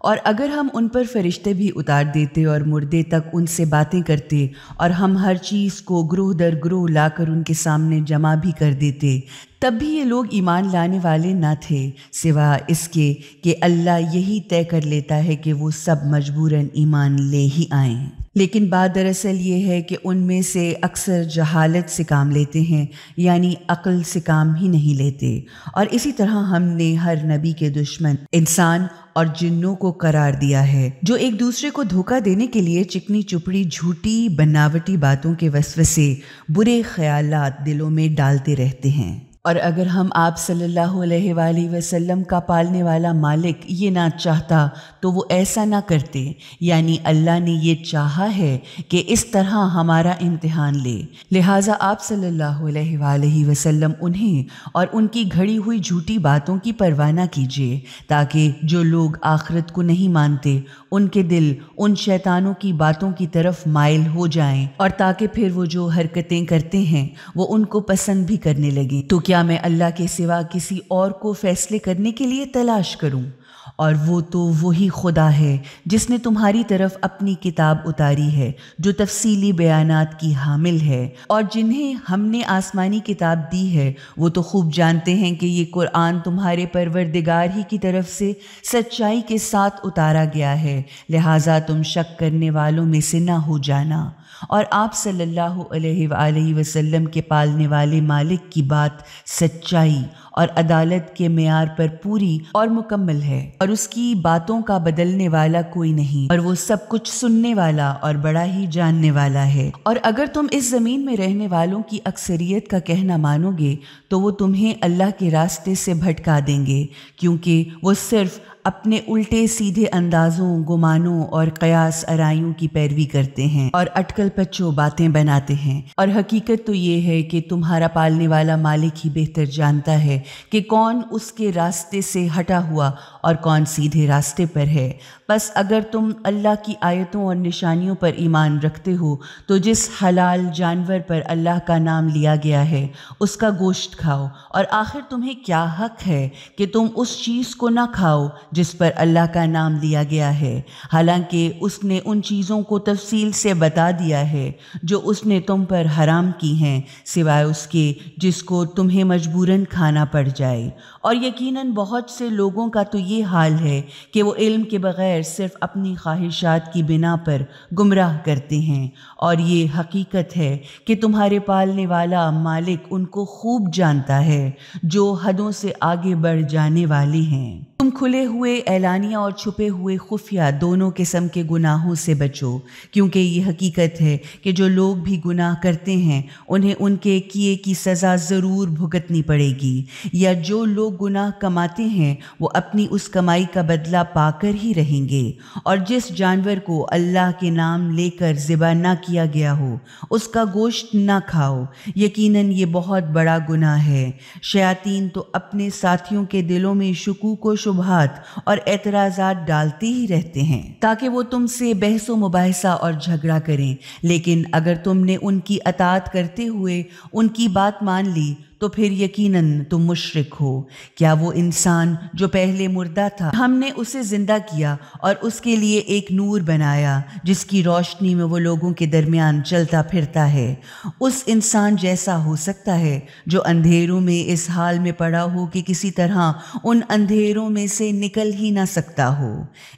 اور اگر ہم ان پر فرشتے بھی اتار دیتے اور مردے تک ان سے باتیں کرتے اور ہم ہر چیز کو گروہ در گروہ لا کر ان کے سامنے جمع بھی کر دیتے، تب بھی یہ لوگ ایمان لانے والے نہ تھے، سوا اس کے کہ اللہ یہی طے کر لیتا ہے کہ وہ سب مجبوراً ایمان لے ہی آئیں۔ لیکن بات دراصل یہ ہے کہ ان میں سے اکثر جہالت سے کام لیتے ہیں، یعنی عقل سے کام ہی نہیں لیتے۔ اور اسی طرح ہم نے ہر نبی کے دشمن انسان اور جنوں کو قرار دیا ہے، جو ایک دوسرے کو دھوکہ دینے کے لیے چکنی چپڑی جھوٹی بناوٹی باتوں کے وسوسے، برے خیالات دلوں میں ڈالتے رہتے ہیں۔ اور اگر ہم آپ صلی اللہ علیہ وآلہ وسلم کا پالنے والا مالک یہ نہ چاہتا تو وہ ایسا نہ کرتے، یعنی اللہ نے یہ چاہا ہے کہ اس طرح ہمارا امتحان لے، لہٰذا آپ صلی اللہ علیہ وآلہ وسلم انہیں اور ان کی گھڑی ہوئی جھوٹی باتوں کی پرواہ نہ کیجیے، تاکہ جو لوگ آخرت کو نہیں مانتے ان کے دل ان شیطانوں کی باتوں کی طرف مائل ہو جائیں، اور تاکہ پھر وہ جو حرکتیں کرتے ہیں وہ ان کو پسند بھی کرنے لگیں۔ تو کیا میں اللہ کے سوا کسی اور کو فیصلے کرنے کے لیے تلاش کروں؟ اور وہ تو وہی خدا ہے جس نے تمہاری طرف اپنی کتاب اتاری ہے، جو تفصیلی بیانات کی حامل ہے، اور جنہیں ہم نے آسمانی کتاب دی ہے وہ تو خوب جانتے ہیں کہ یہ قرآن تمہارے پروردگار ہی کی طرف سے سچائی کے ساتھ اتارا گیا ہے، لہٰذا تم شک کرنے والوں میں سے نہ ہو جانا۔ اور آپ صلی اللہ علیہ وآلہ وسلم کے پالنے والے مالک کی بات سچائی اور عدالت کے معیار پر پوری اور مکمل ہے، اور اس کی باتوں کا بدلنے والا کوئی نہیں، اور وہ سب کچھ سننے والا اور بڑا ہی جاننے والا ہے۔ اور اگر تم اس زمین میں رہنے والوں کی اکثریت کا کہنا مانو گے تو وہ تمہیں اللہ کے راستے سے بھٹکا دیں گے، کیونکہ وہ صرف اپنے الٹے سیدھے اندازوں، گمانوں اور قیاس آرائیوں کی پیروی کرتے ہیں اور اٹکل پچو باتیں بناتے ہیں۔ اور حقیقت تو یہ ہے کہ تمہارا پالنے والا مالک ہی بہتر جانتا ہے کہ کون اس کے راستے سے ہٹا ہوا اور کون سیدھے راستے پر ہے۔ بس اگر تم اللہ کی آیتوں اور نشانیوں پر ایمان رکھتے ہو تو جس حلال جانور پر اللہ کا نام لیا گیا ہے اس کا گوشت کھاؤ، اور آخر تمہیں کیا حق ہے کہ تم اس چیز کو نہ کھاؤ جس پر اللہ کا نام لیا گیا ہے، حالانکہ اس نے ان چیزوں کو تفصیل سے بتا دیا ہے جو اس نے تم پر حرام کی ہیں، سوائے اس کے جس کو تمہیں مجبوراً کھانا پڑ جائے۔ اور یقیناً بہت سے لوگوں کا تو یہ حال ہے کہ وہ علم کے بغیر صرف اپنی خواہشات کی بنا پر گمراہ کرتے ہیں، اور یہ حقیقت ہے کہ تمہارے پالنے والا مالک ان کو خوب جانتا ہے جو حدوں سے آگے بڑھ جانے والے ہیں۔ تم کھلے ہوئے اعلانیہ اور چھپے ہوئے خفیہ دونوں قسم کے گناہوں سے بچو، کیونکہ یہ حقیقت ہے کہ جو لوگ بھی گناہ کرتے ہیں انہیں ان کے کیے کی سزا ضرور بھگتنی پڑے گی، یا جو لوگ گناہ کماتے ہیں وہ اپنی اس کمائی کا بدلہ پا کر ہی رہیں گے۔ اور جس جانور کو اللہ کے نام لے کر ذبح نہ کیا گیا ہو اس کا گوشت نہ کھاؤ، یقیناً یہ بہت بڑا گناہ ہے۔ شیاطین تو اپنے ساتھیوں کے دلوں میں شکوک و شبہات اور اعتراضات ڈالتے ہی رہتے ہیں تاکہ وہ تم سے بحث و مباحثہ اور جھگڑا کریں، لیکن اگر تم نے ان کی اطاعت کرتے ہوئے ان کی بات مان لی تو پھر یقیناً تم مشرک ہو۔ کیا وہ انسان جو پہلے مردہ تھا ہم نے اسے زندہ کیا اور اس کے لیے ایک نور بنایا جس کی روشنی میں وہ لوگوں کے درمیان چلتا پھرتا ہے، اس انسان جیسا ہو سکتا ہے جو اندھیروں میں اس حال میں پڑا ہو کہ کسی طرح ان اندھیروں میں سے نکل ہی نہ سکتا ہو۔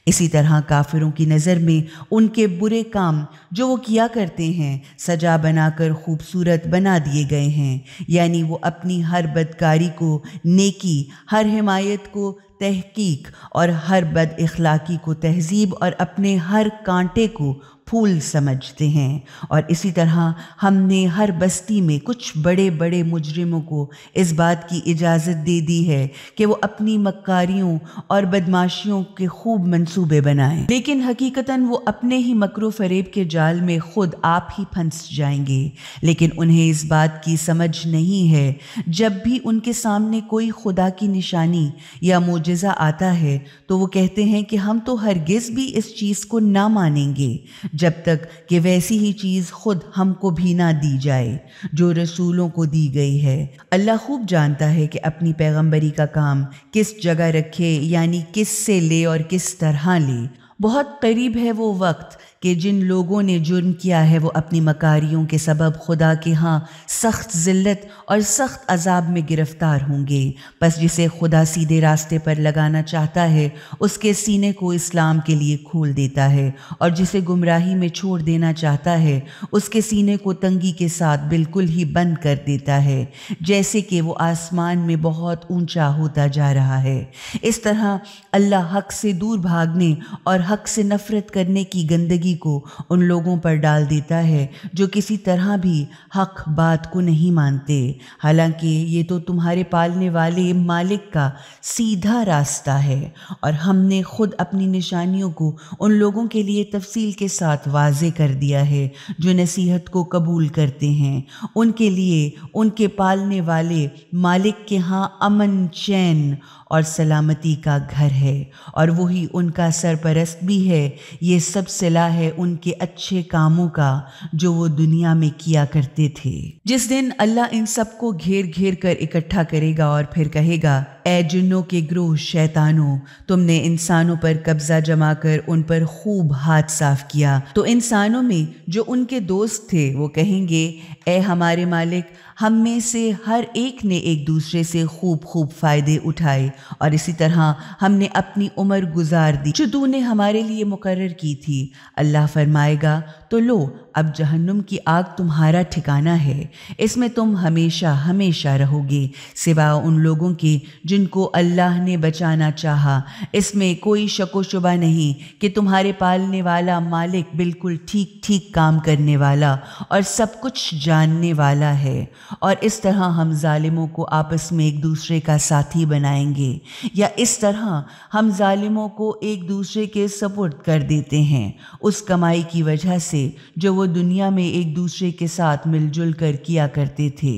اسی طرح کافروں کی نظر میں ان کے برے کام جو وہ کیا کرتے ہیں سجا بنا کر خوبصورت بنا دیے گئے ہیں، یعنی وہ اپنی ہر بدکاری کو نیکی، ہر حمایت کو تحقیق اور ہر بد اخلاقی کو تہذیب اور اپنے ہر کانٹے کو پھول سمجھتے ہیں۔ اور اسی طرح ہم نے ہر بستی میں کچھ بڑے بڑے مجرموں کو اس بات کی اجازت دے دی ہے کہ وہ اپنی مکاریوں اور بدماشیوں کے خوب منصوبے بنائیں، لیکن حقیقتاً وہ اپنے ہی مکر و فریب کے جال میں خود آپ ہی پھنس جائیں گے۔ لیکن انہیں اس بات کی سمجھ نہیں ہے، جب بھی ان کے سامنے کوئی خدا کی نشانی یا معجزہ آتا ہے تو وہ کہتے ہیں کہ ہم تو ہرگز بھی اس چیز کو نہ مانیں گے، جب تک کہ ویسی ہی چیز خود ہم کو بھی نہ دی جائے جو رسولوں کو دی گئی ہے۔ اللہ خوب جانتا ہے کہ اپنی پیغمبری کا کام کس جگہ رکھے، یعنی کس سے لے اور کس طرح لے۔ بہت قریب ہے وہ وقت کہ جن لوگوں نے جرم کیا ہے وہ اپنی مکاریوں کے سبب خدا کے ہاں سخت ذلت اور سخت عذاب میں گرفتار ہوں گے۔ پس جسے خدا سیدھے راستے پر لگانا چاہتا ہے اس کے سینے کو اسلام کے لیے کھول دیتا ہے، اور جسے گمراہی میں چھوڑ دینا چاہتا ہے اس کے سینے کو تنگی کے ساتھ بالکل ہی بند کر دیتا ہے، جیسے کہ وہ آسمان میں بہت اونچا ہوتا جا رہا ہے۔ اس طرح اللہ حق سے دور بھاگنے اور حق سے نفرت کرنے کی گندگی کو ان لوگوں پر ڈال دیتا ہے جو کسی طرح بھی حق بات کو نہیں مانتے، حالانکہ یہ تو تمہارے پالنے والے مالک کا سیدھا راستہ ہے۔ اور ہم نے خود اپنی نشانیوں کو ان لوگوں کے لیے تفصیل کے ساتھ واضح کر دیا ہے جو نصیحت کو قبول کرتے ہیں۔ ان کے لیے ان کے پالنے والے مالک کے ہاں امن، چین اور سلامتی کا گھر ہے، اور وہی ان کا سرپرست بھی ہے۔ یہ سب صلہ ہے ان کے اچھے کاموں کا جو وہ دنیا میں کیا کرتے تھے۔ جس دن اللہ ان سب کو گھیر گھیر کر اکٹھا کرے گا اور پھر کہے گا، اے جنوں کے گروہ شیطانوں، تم نے انسانوں پر قبضہ جما کر ان پر خوب ہاتھ صاف کیا، تو انسانوں میں جو ان کے دوست تھے وہ کہیں گے، اے ہمارے مالک، ہم میں سے ہر ایک نے ایک دوسرے سے خوب فائدے اٹھائے، اور اسی طرح ہم نے اپنی عمر گزار دی جو تو نے ہمارے لیے مقرر کی تھی۔ اللہ فرمائے گا، تو لو، اب جہنم کی آگ تمہارا ٹھکانہ ہے، اس میں تم ہمیشہ ہمیشہ رہو گے، سوا ان لوگوں کے جن کو اللہ نے بچانا چاہا۔ اس میں کوئی شک و شبہ نہیں کہ تمہارے پالنے والا مالک بالکل ٹھیک ٹھیک کام کرنے والا اور سب کچھ جاننے والا ہے۔ اور اس طرح ہم ظالموں کو آپس میں ایک دوسرے کا ساتھی بنائیں گے، یا اس طرح ہم ظالموں کو ایک دوسرے کے سپرد کر دیتے ہیں اس کمائی کی وجہ سے جو وہ دنیا میں ایک دوسرے کے ساتھ مل جل کر کیا کرتے تھے۔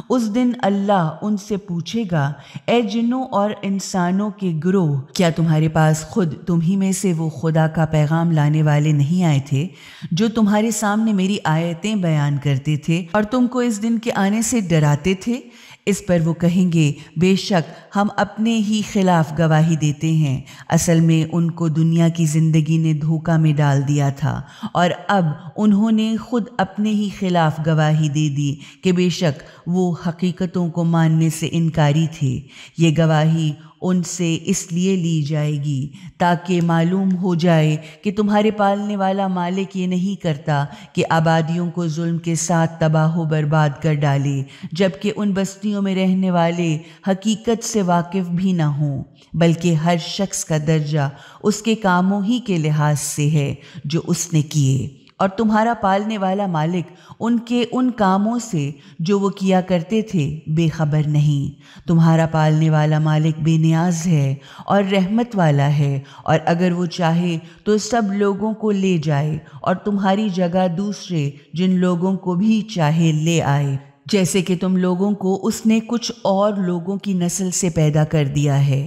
اس دن اللہ ان سے پوچھے گا، اے جنوں اور انسانوں کے گروہ، کیا تمہارے پاس خود تمہیں میں سے وہ خدا کا پیغام لانے والے نہیں آئے تھے جو تمہارے سامنے میری آیتیں بیان کرتے تھے اور تم کو اس دن کے آنے سے ڈراتے تھے؟ اس پر وہ کہیں گے، بے شک ہم اپنے ہی خلاف گواہی دیتے ہیں، اصل میں ان کو دنیا کی زندگی نے دھوکہ میں ڈال دیا تھا، اور اب انہوں نے خود اپنے ہی خلاف گواہی دے دی کہ بے شک وہ حقیقتوں کو ماننے سے انکاری تھے۔ یہ گواہی ان سے اس لیے لی جائے گی تاکہ معلوم ہو جائے کہ تمہارے پالنے والا مالک یہ نہیں کرتا کہ آبادیوں کو ظلم کے ساتھ تباہ و برباد کر ڈالے، جبکہ ان بستیوں میں رہنے والے حقیقت سے واقف بھی نہ ہوں، بلکہ ہر شخص کا درجہ اس کے کاموں ہی کے لحاظ سے ہے جو اس نے کیے، اور تمہارا پالنے والا مالک ان کے ان کاموں سے جو وہ کیا کرتے تھے بے خبر نہیں۔ تمہارا پالنے والا مالک بے نیاز ہے اور رحمت والا ہے، اور اگر وہ چاہے تو سب لوگوں کو لے جائے اور تمہاری جگہ دوسرے جن لوگوں کو بھی چاہے لے آئے، جیسے کہ تم لوگوں کو اس نے کچھ اور لوگوں کی نسل سے پیدا کر دیا ہے۔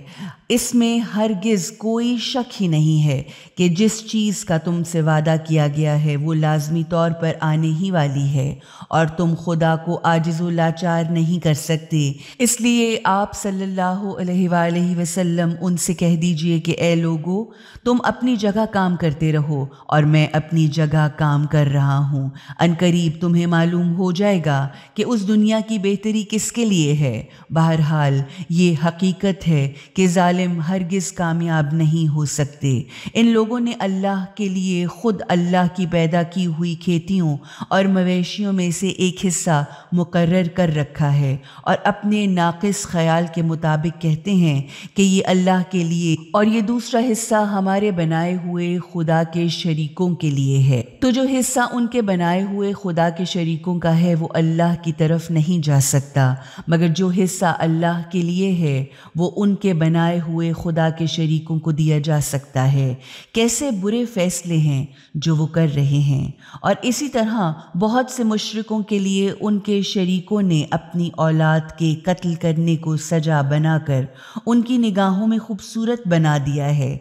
اس میں ہرگز کوئی شک ہی نہیں ہے کہ جس چیز کا تم سے وعدہ کیا گیا ہے وہ لازمی طور پر آنے ہی والی ہے، اور تم خدا کو عاجز و لاچار نہیں کر سکتے۔ اس لیے آپ صلی اللہ علیہ وآلہ وسلم ان سے کہہ دیجئے کہ اے لوگو، تم اپنی جگہ کام کرتے رہو اور میں اپنی جگہ کام کر رہا ہوں۔ عنقریب تمہیں معلوم ہو جائے گا کہ اس دنیا کی بہتری کس کے لیے ہے۔ بہرحال یہ حقیقت ہے کہ ظالم ہرگز کامیاب نہیں ہو سکتے۔ ان لوگوں نے اللہ کے لیے خود اللہ کی پیدا کی ہوئی کھیتیوں اور مویشیوں میں سے ایک حصہ مقرر کر رکھا ہے، اور اپنے ناقص خیال کے مطابق کہتے ہیں کہ یہ اللہ کے لیے اور یہ دوسرا حصہ ہمارے بنائے ہوئے خدا کے شریکوں کے لیے ہے۔ تو جو حصہ ان کے بنائے ہوئے خدا کے شریکوں کا ہے وہ اللہ کی طرف نہیں جا سکتا، مگر جو حصہ اللہ کے لیے ہے وہ ان کے بنائے ہوئے خدا کے شریکوں کو دیا جا سکتا ہے۔ کیسے برے فیصلے ہیں جو وہ کر رہے ہیں۔ اور اسی طرح بہت سے مشرکوں کے لیے ان کے شریکوں نے اپنی اولاد کے قتل کرنے کو سزا بنا کر ان کی نگاہوں میں خوبصورت بنا دیا ہے،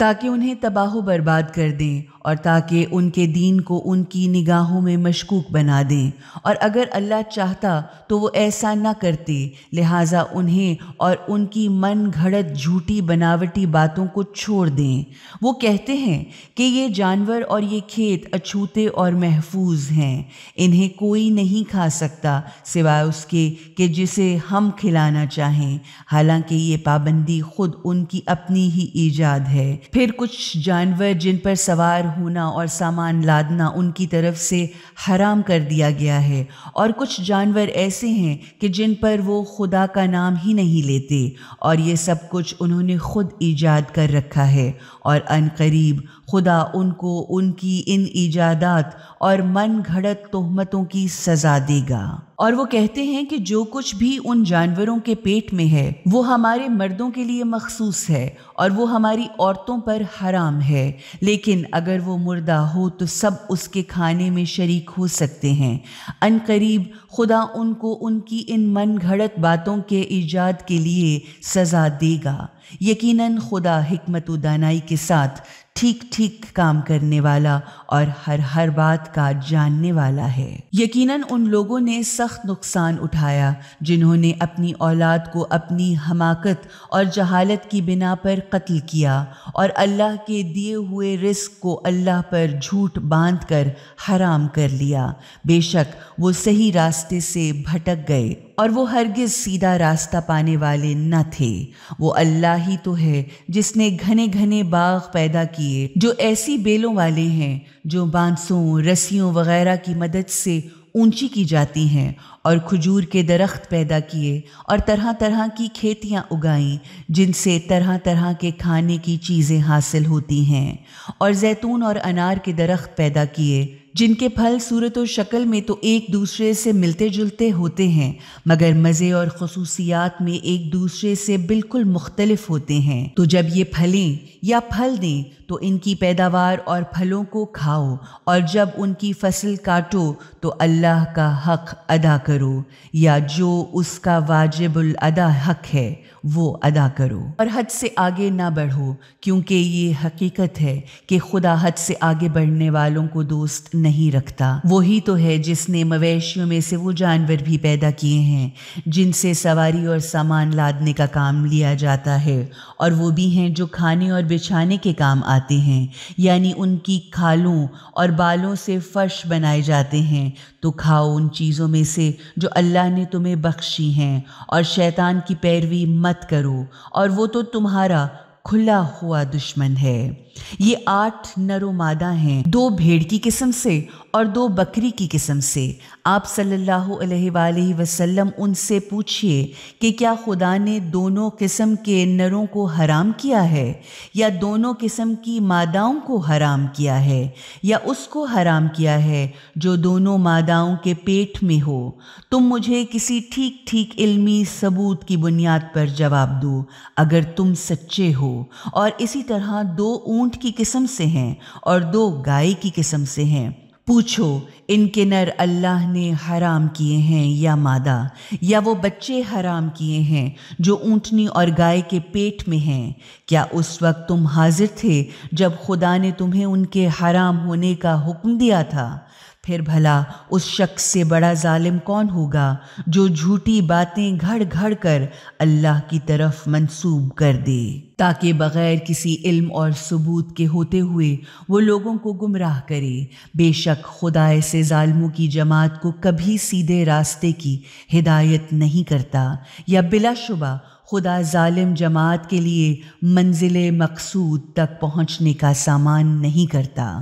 تاکہ انہیں تباہ و برباد کر دیں اور تاکہ ان کے دین کو ان کی نگاہوں میں مشکوک بنا دیں، اور اگر اللہ چاہتا تو وہ ایسا نہ کرتے، لہٰذا انہیں اور ان کی من گھڑت جھوٹی بناوٹی باتوں کو چھوڑ دیں۔ وہ کہتے ہیں کہ یہ جانور اور یہ کھیت اچھوتے اور محفوظ ہیں، انہیں کوئی نہیں کھا سکتا سوائے اس کے کہ جسے ہم کھلانا چاہیں، حالانکہ یہ پابندی خود ان کی اپنی ہی ایجاد ہے۔ پھر کچھ جانور جن پر سوار ہونا اور سامان لادنا ان کی طرف سے حرام کر دیا گیا ہے، اور کچھ جانور ایسے ہیں کہ جن پر وہ خدا کا نام ہی نہیں لیتے، اور یہ سب کچھ انہوں نے خود ایجاد کر رکھا ہے، اور ان قریب خدا ان کو ان کی ان ایجادات اور من گھڑت تہمتوں کی سزا دے گا۔ اور وہ کہتے ہیں کہ جو کچھ بھی ان جانوروں کے پیٹ میں ہے وہ ہمارے مردوں کے لیے مخصوص ہے اور وہ ہماری عورتوں پر حرام ہے، لیکن اگر وہ مردہ ہو تو سب اس کے کھانے میں شریک ہو سکتے ہیں۔ ان قریب خدا ان کو ان کی ان من گھڑت باتوں کے ایجاد کے لیے سزا دے گا۔ یقیناً خدا حکمت و دانائی کے ساتھ ٹھیک ٹھیک کام کرنے والا اور ہر بات کا جاننے والا ہے۔ یقیناً ان لوگوں نے سخت نقصان اٹھایا جنہوں نے اپنی اولاد کو اپنی حماقت اور جہالت کی بنا پر قتل کیا اور اللہ کے دیے ہوئے رزق کو اللہ پر جھوٹ باندھ کر حرام کر لیا۔ بے شک وہ صحیح راستے سے بھٹک گئے اور وہ ہرگز سیدھا راستہ پانے والے نہ تھے۔ وہ اللہ ہی تو ہے جس نے گھنے گھنے باغ پیدا کیے جو ایسی بیلوں والے ہیں جو بانسوں، رسیوں وغیرہ کی مدد سے اونچی کی جاتی ہیں، اور کھجور کے درخت پیدا کیے اور طرح طرح کی کھیتیاں اگائیں جن سے طرح طرح کے کھانے کی چیزیں حاصل ہوتی ہیں، اور زیتون اور انار کے درخت پیدا کیے جن کے پھل صورت و شکل میں تو ایک دوسرے سے ملتے جلتے ہوتے ہیں مگر مزے اور خصوصیات میں ایک دوسرے سے بالکل مختلف ہوتے ہیں۔ تو جب یہ پھلیں یا پھل دیں تو ان کی پیداوار اور پھلوں کو کھاؤ، اور جب ان کی فصل کاٹو تو اللہ کا حق ادا کرو، یا جو اس کا واجب الادا حق ہے وہ ادا کرو، اور حد سے آگے نہ بڑھو، کیونکہ یہ حقیقت ہے کہ خدا حد سے آگے بڑھنے والوں کو دوست نہیں رکھتا۔ وہی تو ہے جس نے مویشیوں میں سے وہ جانور بھی پیدا کیے ہیں جن سے سواری اور سامان لادنے کا کام لیا جاتا ہے، اور وہ بھی ہیں جو کھانے اور بچھانے کے کام آتے ہیں، یعنی ان کی کھالوں اور بالوں سے فرش بنائے جاتے ہیں۔ تو کھاؤ ان چیزوں میں سے جو اللہ نے تمہیں بخشی ہیں، اور شیطان کی پیروی مت کرو، اور وہ تو تمہارا کھلا ہوا دشمن ہے۔ یہ 8 نر و مادہ ہیں، 2 بھیڑ کی قسم سے اور 2 بکری کی قسم سے۔ آپ صلی اللہ علیہ وآلہ وسلم ان سے پوچھئے کہ کیا خدا نے دونوں قسم کے نروں کو حرام کیا ہے، یا دونوں قسم کی ماداؤں کو حرام کیا ہے، یا اس کو حرام کیا ہے جو دونوں ماداؤں کے پیٹ میں ہو؟ تم مجھے کسی ٹھیک ٹھیک علمی ثبوت کی بنیاد پر جواب دو اگر تم سچے ہو۔ اور اسی طرح 2 اونٹ کی قسم سے ہیں اور 2 گائے کی قسم سے ہیں۔ پوچھو ان کے نر اللہ نے حرام کیے ہیں یا مادہ، یا وہ بچے حرام کیے ہیں جو اونٹنی اور گائے کے پیٹ میں ہیں؟ کیا اس وقت تم حاضر تھے جب خدا نے تمہیں ان کے حرام ہونے کا حکم دیا تھا؟ پھر بھلا اس شخص سے بڑا ظالم کون ہوگا جو جھوٹی باتیں گھڑ گھڑ کر اللہ کی طرف منسوب کر دے، تاکہ بغیر کسی علم اور ثبوت کے ہوتے ہوئے وہ لوگوں کو گمراہ کرے۔ بے شک خدا ایسے ظالموں کی جماعت کو کبھی سیدھے راستے کی ہدایت نہیں کرتا، یا بلا شبہ خدا ظالم جماعت کے لیے منزل مقصود تک پہنچنے کا سامان نہیں کرتا۔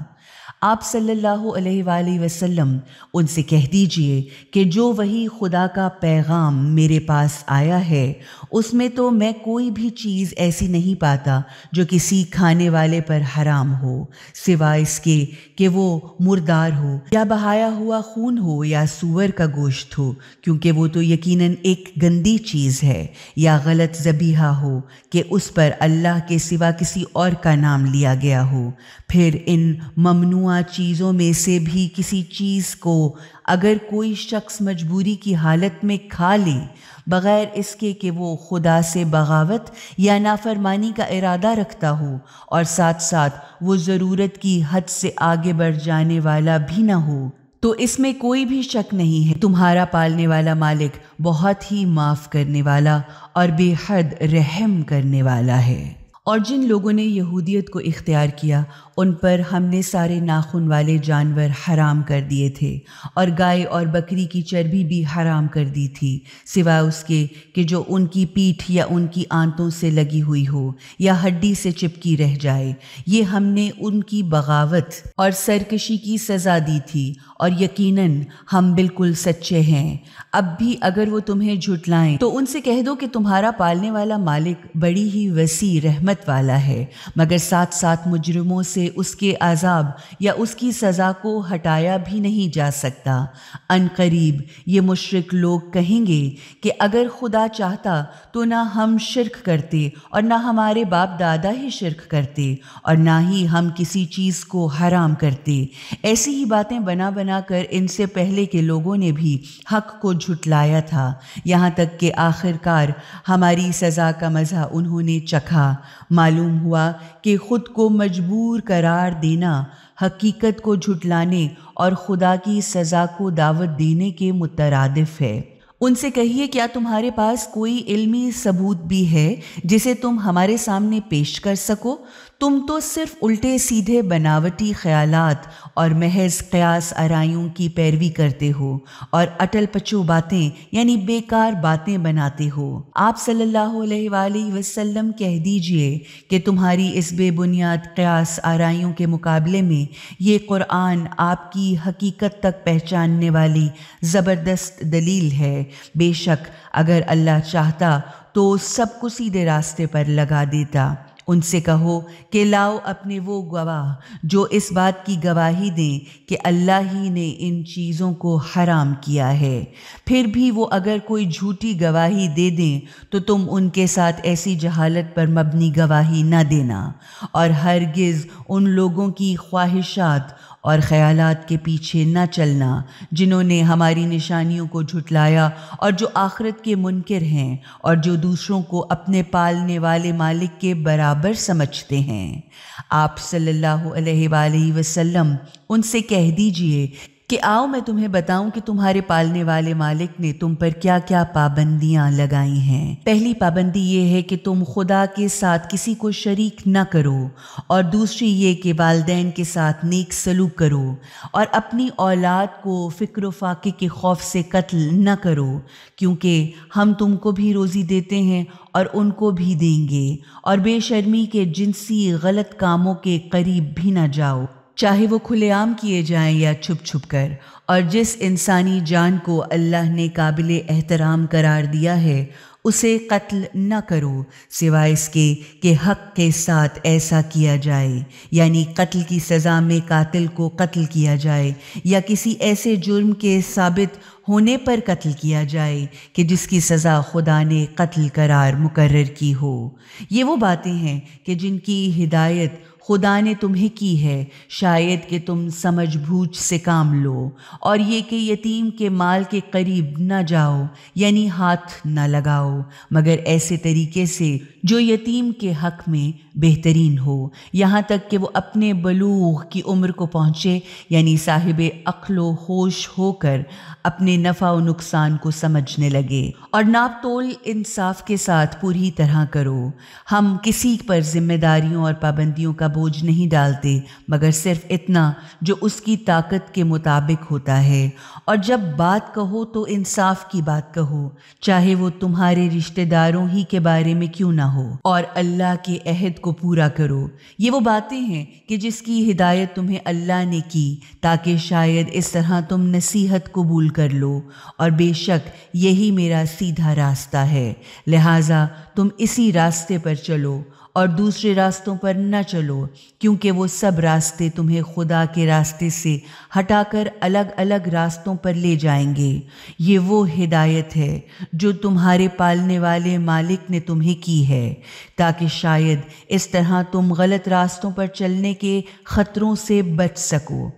آپ صلی اللہ علیہ وآلہ وسلم ان سے کہہ دیجئے کہ جو وہی خدا کا پیغام میرے پاس آیا ہے اس میں تو میں کوئی بھی چیز ایسی نہیں پاتا جو کسی کھانے والے پر حرام ہو، سوائے اس کے کہ وہ مردار ہو، یا بہایا ہوا خون ہو، یا سور کا گوشت ہو، کیونکہ وہ تو یقیناً ایک گندی چیز ہے، یا غلط ذبیحہ ہو کہ اس پر اللہ کے سوا کسی اور کا نام لیا گیا ہو۔ پھر ان ممنوع مسموعہ چیزوں میں سے بھی کسی چیز کو اگر کوئی شخص مجبوری کی حالت میں کھا لے بغیر اس کے کہ وہ خدا سے بغاوت یا نافرمانی کا ارادہ رکھتا ہو اور ساتھ ساتھ وہ ضرورت کی حد سے آگے بڑھ جانے والا بھی نہ ہو، تو اس میں کوئی بھی شک نہیں ہے تمہارا پالنے والا مالک بہت ہی معاف کرنے والا اور بے حد رحم کرنے والا ہے۔ اور جن لوگوں نے یہودیت کو اختیار کیا ان پر ہم نے سارے ناخن والے جانور حرام کر دیے تھے اور گائے اور بکری کی چربی بھی حرام کر دی تھی، سوائے اس کے کہ جو ان کی پیٹھ یا ان کی آنتوں سے لگی ہوئی ہو یا ہڈی سے چپکی رہ جائے۔ یہ ہم نے ان کی بغاوت اور سرکشی کی سزا دی تھی اور یقیناً ہم بالکل سچے ہیں۔ اب بھی اگر وہ تمہیں جھٹلائیں تو ان سے کہہ دو کہ تمہارا پالنے والا مالک بڑی ہی وسیع رحمت والا ہے، مگر ساتھ ساتھ مجرموں سے اس کے عذاب یا اس کی سزا کو ہٹایا بھی نہیں جا سکتا۔ ان قریب یہ مشرک لوگ کہیں گے کہ اگر خدا چاہتا تو نہ ہم شرک کرتے اور نہ ہمارے باپ دادا ہی شرک کرتے اور نہ ہی ہم کسی چیز کو حرام کرتے۔ ایسی ہی باتیں بنا بنا کر ان سے پہلے کے لوگوں نے بھی حق کو جھٹلایا تھا، یہاں تک کہ آخر کار ہماری سزا کا مزہ انہوں نے چکھا۔ معلوم ہوا کہ خود کو مجبور قرار دینا حقیقت کو جھٹلانے اور خدا کی سزا کو دعوت دینے کے مترادف ہے۔ ان سے کہیے کیا تمہارے پاس کوئی علمی ثبوت بھی ہے جسے تم ہمارے سامنے پیش کر سکو؟ تم تو صرف الٹے سیدھے بناوٹی خیالات اور محض قیاس آرائیوں کی پیروی کرتے ہو اور اٹل پچو باتیں یعنی بیکار باتیں بناتے ہو۔ آپ صلی اللہ علیہ وآلہ وسلم کہہ دیجئے کہ تمہاری اس بے بنیاد قیاس آرائیوں کے مقابلے میں یہ قرآن آپ کی حقیقت تک پہچاننے والی زبردست دلیل ہے۔ بے شک اگر اللہ چاہتا تو سب کو سیدھے راستے پر لگا دیتا۔ ان سے کہو کہ لاؤ اپنے وہ گواہ جو اس بات کی گواہی دیں کہ اللہ ہی نے ان چیزوں کو حرام کیا ہے، پھر بھی وہ اگر کوئی جھوٹی گواہی دے دیں تو تم ان کے ساتھ ایسی جہالت پر مبنی گواہی نہ دینا، اور ہرگز ان لوگوں کی خواہشات اور خیالات کے پیچھے نہ چلنا جنہوں نے ہماری نشانیوں کو جھٹلایا اور جو آخرت کے منکر ہیں اور جو دوسروں کو اپنے پالنے والے مالک کے برابر سمجھتے ہیں۔ آپ صلی اللہ علیہ وآلہ وسلم ان سے کہہ دیجئے کہ آؤ میں تمہیں بتاؤں کہ تمہارے پالنے والے مالک نے تم پر کیا کیا پابندیاں لگائی ہیں۔ پہلی پابندی یہ ہے کہ تم خدا کے ساتھ کسی کو شریک نہ کرو، اور دوسری یہ کہ والدین کے ساتھ نیک سلوک کرو، اور اپنی اولاد کو فکر و فاقے کے خوف سے قتل نہ کرو، کیونکہ ہم تم کو بھی روزی دیتے ہیں اور ان کو بھی دیں گے، اور بے شرمی کے جنسی غلط کاموں کے قریب بھی نہ جاؤ، چاہے وہ کھلے عام کیے جائیں یا چھپ چھپ کر، اور جس انسانی جان کو اللہ نے قابل احترام قرار دیا ہے اسے قتل نہ کرو، سوائے اس کے کہ حق کے ساتھ ایسا کیا جائے، یعنی قتل کی سزا میں قاتل کو قتل کیا جائے یا کسی ایسے جرم کے ثابت ہونے پر قتل کیا جائے کہ جس کی سزا خدا نے قتل قرار مقرر کی ہو۔ یہ وہ باتیں ہیں کہ جن کی ہدایت خدا نے تمہیں کی ہے، شاید کہ تم سمجھ بوجھ سے کام لو، اور یہ کہ یتیم کے مال کے قریب نہ جاؤ، یعنی ہاتھ نہ لگاؤ، مگر ایسے طریقے سے جو یتیم کے حق میں بہترین ہو، یہاں تک کہ وہ اپنے بلوغ کی عمر کو پہنچے، یعنی صاحب عقل و ہوش ہو کر اپنے نفع و نقصان کو سمجھنے لگے، اور ناپ تول انصاف کے ساتھ پوری طرح کرو۔ ہم کسی پر ذمہ داریوں اور پابندیوں کا بوجھ نہیں ڈالتے مگر صرف اتنا جو اس کی طاقت کے مطابق ہوتا ہے، اور جب بات کہو تو انصاف کی بات کہو، چاہے وہ تمہارے رشتہ داروں ہی کے بارے میں کیوں نہ ہو، اور اللہ کے عہد کو پورا کرو۔ یہ وہ باتیں ہیں کہ جس کی ہدایت تمہیں اللہ نے کی تاکہ شاید اس طرح تم نصیحت قبول کر لو، اور بے شک یہی میرا سیدھا راستہ ہے، لہٰذا تم اسی راستے پر چلو اور دوسرے راستوں پر نہ چلو، کیونکہ وہ سب راستے تمہیں خدا کے راستے سے ہٹا کر الگ الگ راستوں پر لے جائیں گے۔ یہ وہ ہدایت ہے جو تمہارے پالنے والے مالک نے تمہیں کی ہے، تاکہ شاید اس طرح تم غلط راستوں پر چلنے کے خطروں سے بچ سکو۔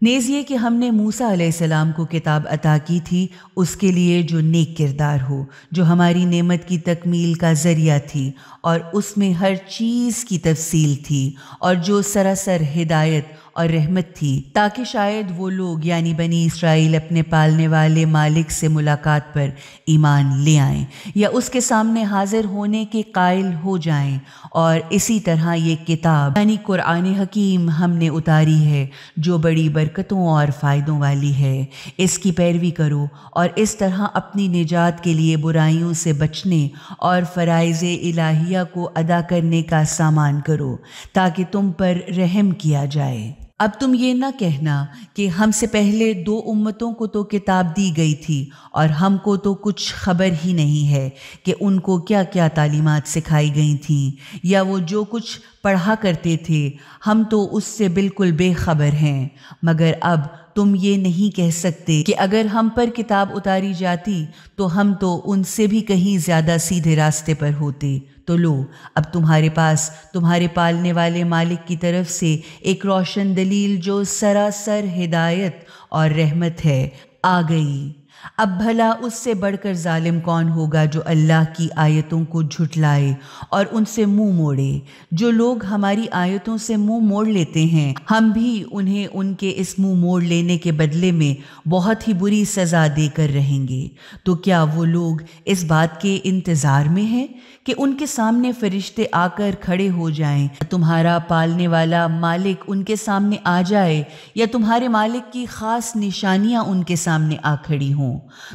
نیز یہ کہ ہم نے موسیٰ علیہ السلام کو کتاب عطا کی تھی، اس کے لیے جو نیک کردار ہو، جو ہماری نعمت کی تکمیل کا ذریعہ تھی، اور اس میں ہر چیز کی تفصیل تھی، اور جو سراسر ہدایت اور رحمت تھی، تاکہ شاید وہ لوگ یعنی بنی اسرائیل اپنے پالنے والے مالک سے ملاقات پر ایمان لے آئیں یا اس کے سامنے حاضر ہونے کے قائل ہو جائیں۔ اور اسی طرح یہ کتاب یعنی قرآن حکیم ہم نے اتاری ہے جو بڑی برکتوں اور فائدوں والی ہے۔ اس کی پیروی کرو اور اس طرح اپنی نجات کے لیے برائیوں سے بچنے اور فرائض الہیہ کو ادا کرنے کا سامان کرو، تاکہ تم پر رحم کیا جائے۔ اب تم یہ نہ کہنا کہ ہم سے پہلے 2 امتوں کو تو کتاب دی گئی تھی اور ہم کو تو کچھ خبر ہی نہیں ہے کہ ان کو کیا کیا تعلیمات سکھائی گئی تھیں، یا وہ جو کچھ پڑھا کرتے تھے ہم تو اس سے بالکل بے خبر ہیں۔ مگر اب تم یہ نہیں کہہ سکتے کہ اگر ہم پر کتاب اتاری جاتی تو ہم تو ان سے بھی کہیں زیادہ سیدھے راستے پر ہوتے۔ تو لو، اب تمہارے پاس تمہارے پالنے والے مالک کی طرف سے ایک روشن دلیل جو سراسر ہدایت اور رحمت ہے آ گئی۔ اب بھلا اس سے بڑھ کر ظالم کون ہوگا جو اللہ کی آیتوں کو جھٹلائے اور ان سے منہ موڑے؟ جو لوگ ہماری آیتوں سے منہ موڑ لیتے ہیں ہم بھی انہیں ان کے اس منہ موڑ لینے کے بدلے میں بہت ہی بری سزا دے کر رہیں گے۔ تو کیا وہ لوگ اس بات کے انتظار میں ہیں کہ ان کے سامنے فرشتے آ کر کھڑے ہو جائیں، تمہارا پالنے والا مالک ان کے سامنے آ جائے، یا تمہارے مالک کی خاص نشانیاں ان کے سامنے آ کھڑی ہوں؟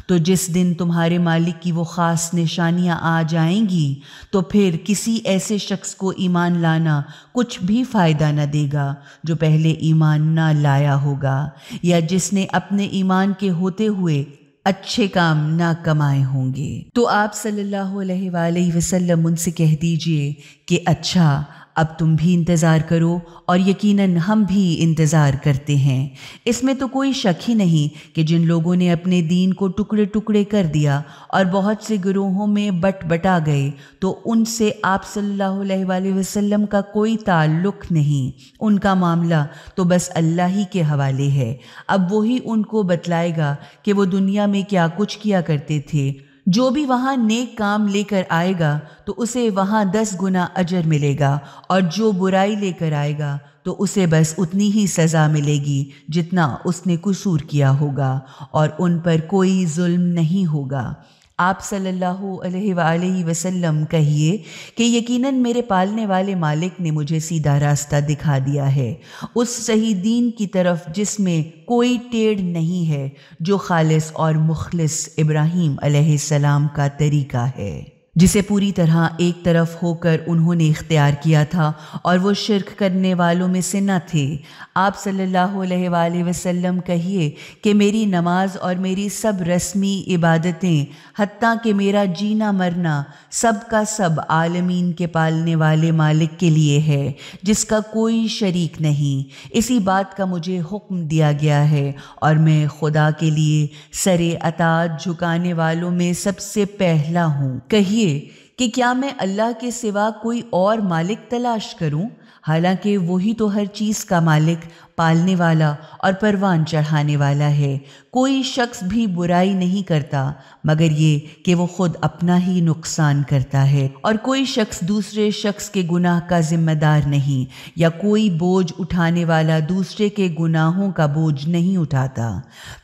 تو جس دن تمہارے مالک کی وہ خاص نشانیاں آ جائیں گی تو پھر کسی ایسے شخص کو ایمان لانا کچھ بھی فائدہ نہ دے گا جو پہلے ایمان نہ لایا ہوگا، یا جس نے اپنے ایمان کے ہوتے ہوئے اچھے کام نہ کمائے ہوں گے۔ تو آپ صلی اللہ علیہ وآلہ وسلم ان سے کہہ دیجئے کہ اچھا، اب تم بھی انتظار کرو اور یقیناً ہم بھی انتظار کرتے ہیں۔ اس میں تو کوئی شک ہی نہیں کہ جن لوگوں نے اپنے دین کو ٹکڑے ٹکڑے کر دیا اور بہت سے گروہوں میں بٹا گئے، تو ان سے آپ صلی اللہ علیہ وآلہ وسلم کا کوئی تعلق نہیں۔ ان کا معاملہ تو بس اللہ ہی کے حوالے ہے۔ اب وہی ان کو بتلائے گا کہ وہ دنیا میں کیا کچھ کیا کرتے تھے۔ جو بھی وہاں نیک کام لے کر آئے گا تو اسے وہاں 10 گنا اجر ملے گا، اور جو برائی لے کر آئے گا تو اسے بس اتنی ہی سزا ملے گی جتنا اس نے قصور کیا ہوگا، اور ان پر کوئی ظلم نہیں ہوگا۔ آپ صلی اللہ علیہ وآلہ وسلم کہیے کہ یقیناً میرے پالنے والے مالک نے مجھے سیدھا راستہ دکھا دیا ہے، اس صحیح دین کی طرف جس میں کوئی ٹیڑھ نہیں ہے، جو خالص اور مخلص ابراہیم علیہ السلام کا طریقہ ہے، جسے پوری طرح ایک طرف ہو کر انہوں نے اختیار کیا تھا اور وہ شرک کرنے والوں میں سے نہ تھے۔ آپ صلی اللہ علیہ وآلہ وسلم کہیے کہ میری نماز اور میری سب رسمی عبادتیں، حتیٰ کہ میرا جینا مرنا، سب کا سب عالمین کے پالنے والے مالک کے لیے ہے، جس کا کوئی شریک نہیں۔ اسی بات کا مجھے حکم دیا گیا ہے، اور میں خدا کے لیے سر اطاعت جھکانے والوں میں سب سے پہلا ہوں۔ کہیے کہ کیا میں اللہ کے سوا کوئی اور مالک تلاش کروں، حالانکہ وہی تو ہر چیز کا مالک، پالنے والا اور پروان چڑھانے والا ہے۔ کوئی شخص بھی برائی نہیں کرتا مگر یہ کہ وہ خود اپنا ہی نقصان کرتا ہے، اور کوئی شخص دوسرے شخص کے گناہ کا ذمہ دار نہیں، یا کوئی بوجھ اٹھانے والا دوسرے کے گناہوں کا بوجھ نہیں اٹھاتا۔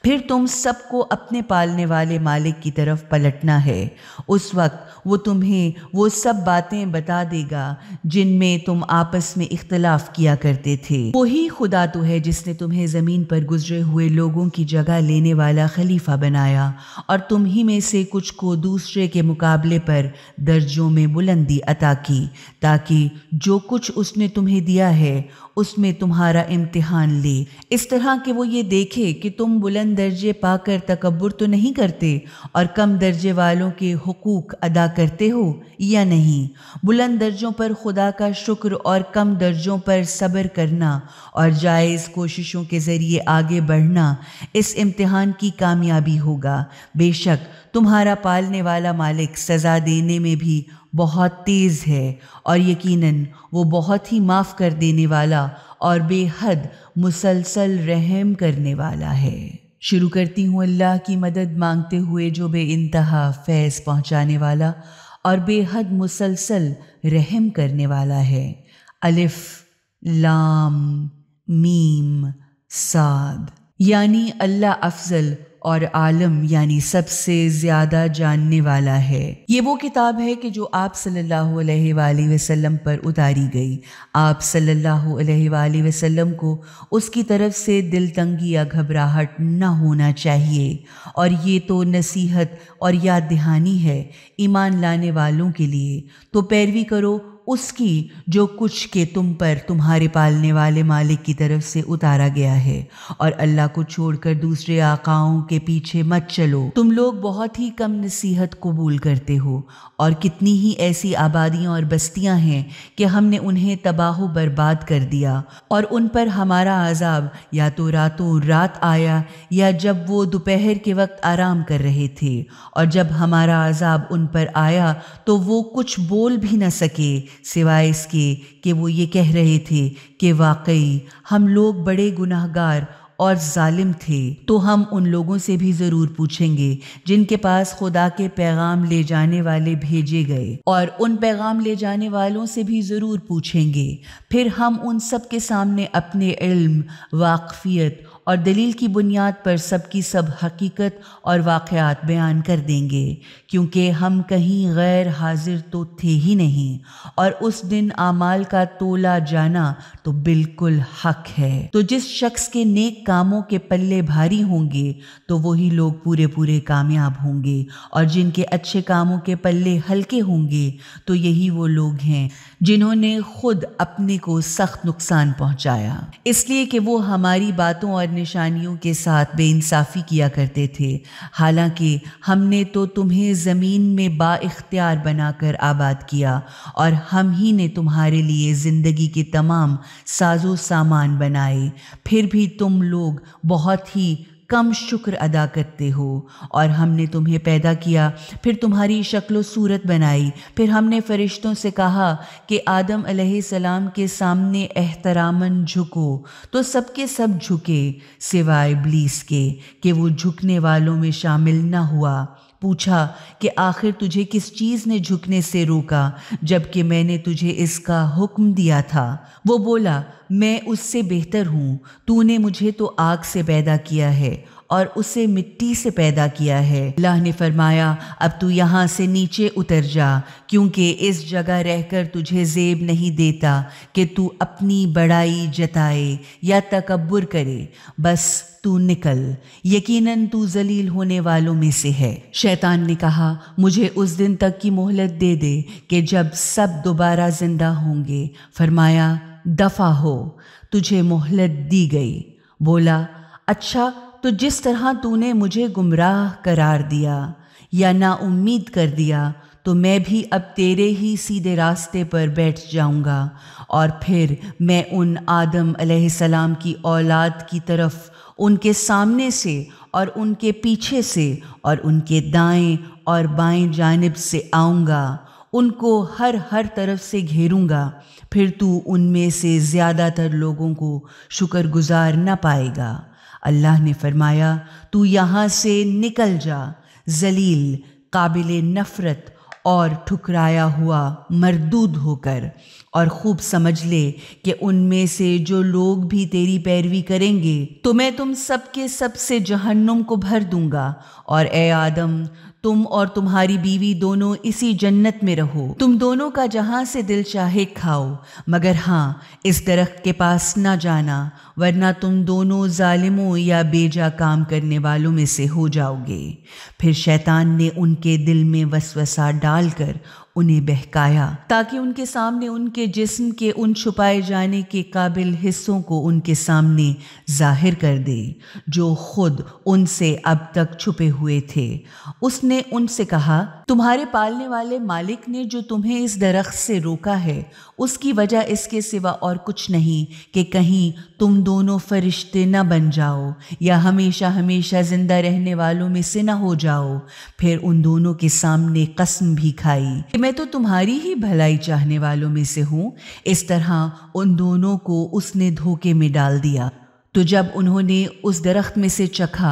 پھر تم سب کو اپنے پالنے والے مالک کی طرف پلٹنا ہے۔ اس وقت وہ تمہیں وہ سب باتیں بتا دے گا جن میں تم آپس میں اختلاف کیا کرتے تھے۔ وہی خدا تو ہے جس نے تمہیں زمین پر گزرے ہوئے لوگوں کی جگہ لینے والا خلیفہ بنایا، اور تم ہی میں سے کچھ کو دوسرے کے مقابلے پر درجوں میں بلندی عطا کی، تاکہ جو کچھ اس نے تمہیں دیا ہے اس میں تمہارا امتحان لے، اس طرح کہ وہ یہ دیکھے کہ تم بلند درجے پا کر تکبر تو نہیں کرتے اور کم درجے والوں کے حقوق ادا کرتے ہو یا نہیں۔ بلند درجوں پر خدا کا شکر اور کم درجوں پر صبر کرنا اور جائز کوششوں کے ذریعے آگے بڑھنا اس امتحان کی کامیابی ہوگا۔ بے شک تمہارا پالنے والا مالک سزا دینے میں بھی بہت تیز ہے، اور یقیناً وہ بہت ہی معاف کر دینے والا اور بے حد مسلسل رحم کرنے والا ہے۔ شروع کرتی ہوں اللہ کی مدد مانگتے ہوئے جو بے انتہا فیض پہنچانے والا اور بے حد مسلسل رحم کرنے والا ہے۔ الف لام میم صاد، یعنی اللہ افضل اور عالم یعنی سب سے زیادہ جاننے والا ہے۔ یہ وہ کتاب ہے کہ جو آپ صلی اللہ علیہ وآلہ وسلم پر اتاری گئی۔ آپ صلی اللہ علیہ وآلہ وسلم کو اس کی طرف سے دل تنگی یا گھبراہٹ نہ ہونا چاہیے، اور یہ تو نصیحت اور یاد دہانی ہے ایمان لانے والوں کے لیے۔ تو پیروی کرو اس کی جو کچھ کہ تم پر تمہارے پالنے والے مالک کی طرف سے اتارا گیا ہے، اور اللہ کو چھوڑ کر دوسرے آقاؤں کے پیچھے مت چلو۔ تم لوگ بہت ہی کم نصیحت قبول کرتے ہو، اور کتنی ہی ایسی آبادیاں اور بستیاں ہیں کہ ہم نے انہیں تباہ و برباد کر دیا، اور ان پر ہمارا عذاب یا تو راتوں رات آیا یا جب وہ دوپہر کے وقت آرام کر رہے تھے، اور جب ہمارا عذاب ان پر آیا تو وہ کچھ بول بھی نہ سکے سوائے اس کے کہ وہ یہ کہہ رہے تھے کہ واقعی ہم لوگ بڑے گناہگار اور ظالم تھے۔ تو ہم ان لوگوں سے بھی ضرور پوچھیں گے جن کے پاس خدا کے پیغام لے جانے والے بھیجے گئے، اور ان پیغام لے جانے والوں سے بھی ضرور پوچھیں گے۔ پھر ہم ان سب کے سامنے اپنے علم، واقفیت اور دلیل کی بنیاد پر سب کی سب حقیقت اور واقعات بیان کر دیں گے، کیونکہ ہم کہیں غیر حاضر تو تھے ہی نہیں، اور اس دن اعمال کا تولا جانا تو بالکل حق ہے۔ تو جس شخص کے نیک کاموں کے پلے بھاری ہوں گے تو وہی لوگ پورے پورے کامیاب ہوں گے، اور جن کے اچھے کاموں کے پلے ہلکے ہوں گے تو یہی وہ لوگ ہیں جنہوں نے خود اپنے کو سخت نقصان پہنچایا، اس لیے کہ وہ ہماری باتوں اور نشانیوں کے ساتھ بے انصافی کیا کرتے تھے، حالانکہ ہم نے تو تمہیں زمین میں با اختیار بنا کر آباد کیا، اور ہم ہی نے تمہارے لیے زندگی کے تمام ساز و سامان بنائے، پھر بھی تم لوگ بہت ہی کم شکر ادا کرتے ہو۔ اور ہم نے تمہیں پیدا کیا، پھر تمہاری شکل و صورت بنائی، پھر ہم نے فرشتوں سے کہا کہ آدم علیہ السلام کے سامنے احتراماً جھکو، تو سب کے سب جھکے سوائے ابلیس کے کہ وہ جھکنے والوں میں شامل نہ ہوا۔ پوچھا کہ آخر تجھے کس چیز نے جھکنے سے روکا جب کہ میں نے تجھے اس کا حکم دیا تھا؟ وہ بولا میں اس سے بہتر ہوں، تو نے مجھے تو آگ سے پیدا کیا ہے اور اسے مٹی سے پیدا کیا ہے۔ اللہ نے فرمایا اب تو یہاں سے نیچے اتر جا، کیونکہ اس جگہ رہ کر تجھے زیب نہیں دیتا کہ تو اپنی بڑائی جتائے یا تکبر کرے، بس تو نکل، یقیناً تو ذلیل ہونے والوں میں سے ہے۔ شیطان نے کہا مجھے اس دن تک کی مہلت دے دے کہ جب سب دوبارہ زندہ ہوں گے۔ فرمایا دفع ہو، تجھے مہلت دی گئی۔ بولا اچھا، تو جس طرح تو نے مجھے گمراہ قرار دیا یا نا امید کر دیا تو میں بھی اب تیرے ہی سیدھے راستے پر بیٹھ جاؤں گا، اور پھر میں ان آدم علیہ السلام کی اولاد کی طرف ان کے سامنے سے اور ان کے پیچھے سے اور ان کے دائیں اور بائیں جانب سے آؤں گا، ان کو ہر طرف سے گھیروں گا، پھر تو ان میں سے زیادہ تر لوگوں کو شکر گزار نہ پائے گا۔ اللہ نے فرمایا تو یہاں سے نکل جا، ذلیل، قابل نفرت اور ٹھکرایا ہوا مردود ہو کر، اور خوب سمجھ لے کہ ان میں سے جو لوگ بھی تیری پیروی کریں گے تو میں تم سب کے سب سے جہنم کو بھر دوں گا، اور اے آدم تم اور تمہاری بیوی دونوں اسی جنت میں رہو، تم دونوں کا جہاں سے دل چاہے کھاؤ، مگر ہاں اس درخت کے پاس نہ جانا، ورنہ تم دونوں ظالموں یا بیجا کام کرنے والوں میں سے ہو جاؤ گے۔ پھر شیطان نے ان کے دل میں وسوسہ ڈال کر انہیں بہکایا تاکہ ان کے سامنے ان کے جسم کے ان چھپائے جانے کے قابل حصوں کو ان کے سامنے ظاہر کر دے جو خود ان سے اب تک چھپے ہوئے تھے۔ اس نے ان سے کہا، تمہارے پالنے والے مالک نے جو تمہیں اس درخت سے روکا ہے اس کی وجہ اس کے سوا اور کچھ نہیں کہ کہیں تم دونوں فرشتے نہ بن جاؤ یا ہمیشہ ہمیشہ زندہ رہنے والوں میں سے نہ ہو جاؤ۔ پھر ان دونوں کے سامنے قسم بھی کھائی کہ میں تو تمہاری ہی بھلائی چاہنے والوں میں سے ہوں۔ اس طرح ان دونوں کو اس نے دھوکے میں ڈال دیا۔ تو جب انہوں نے اس درخت میں سے چکھا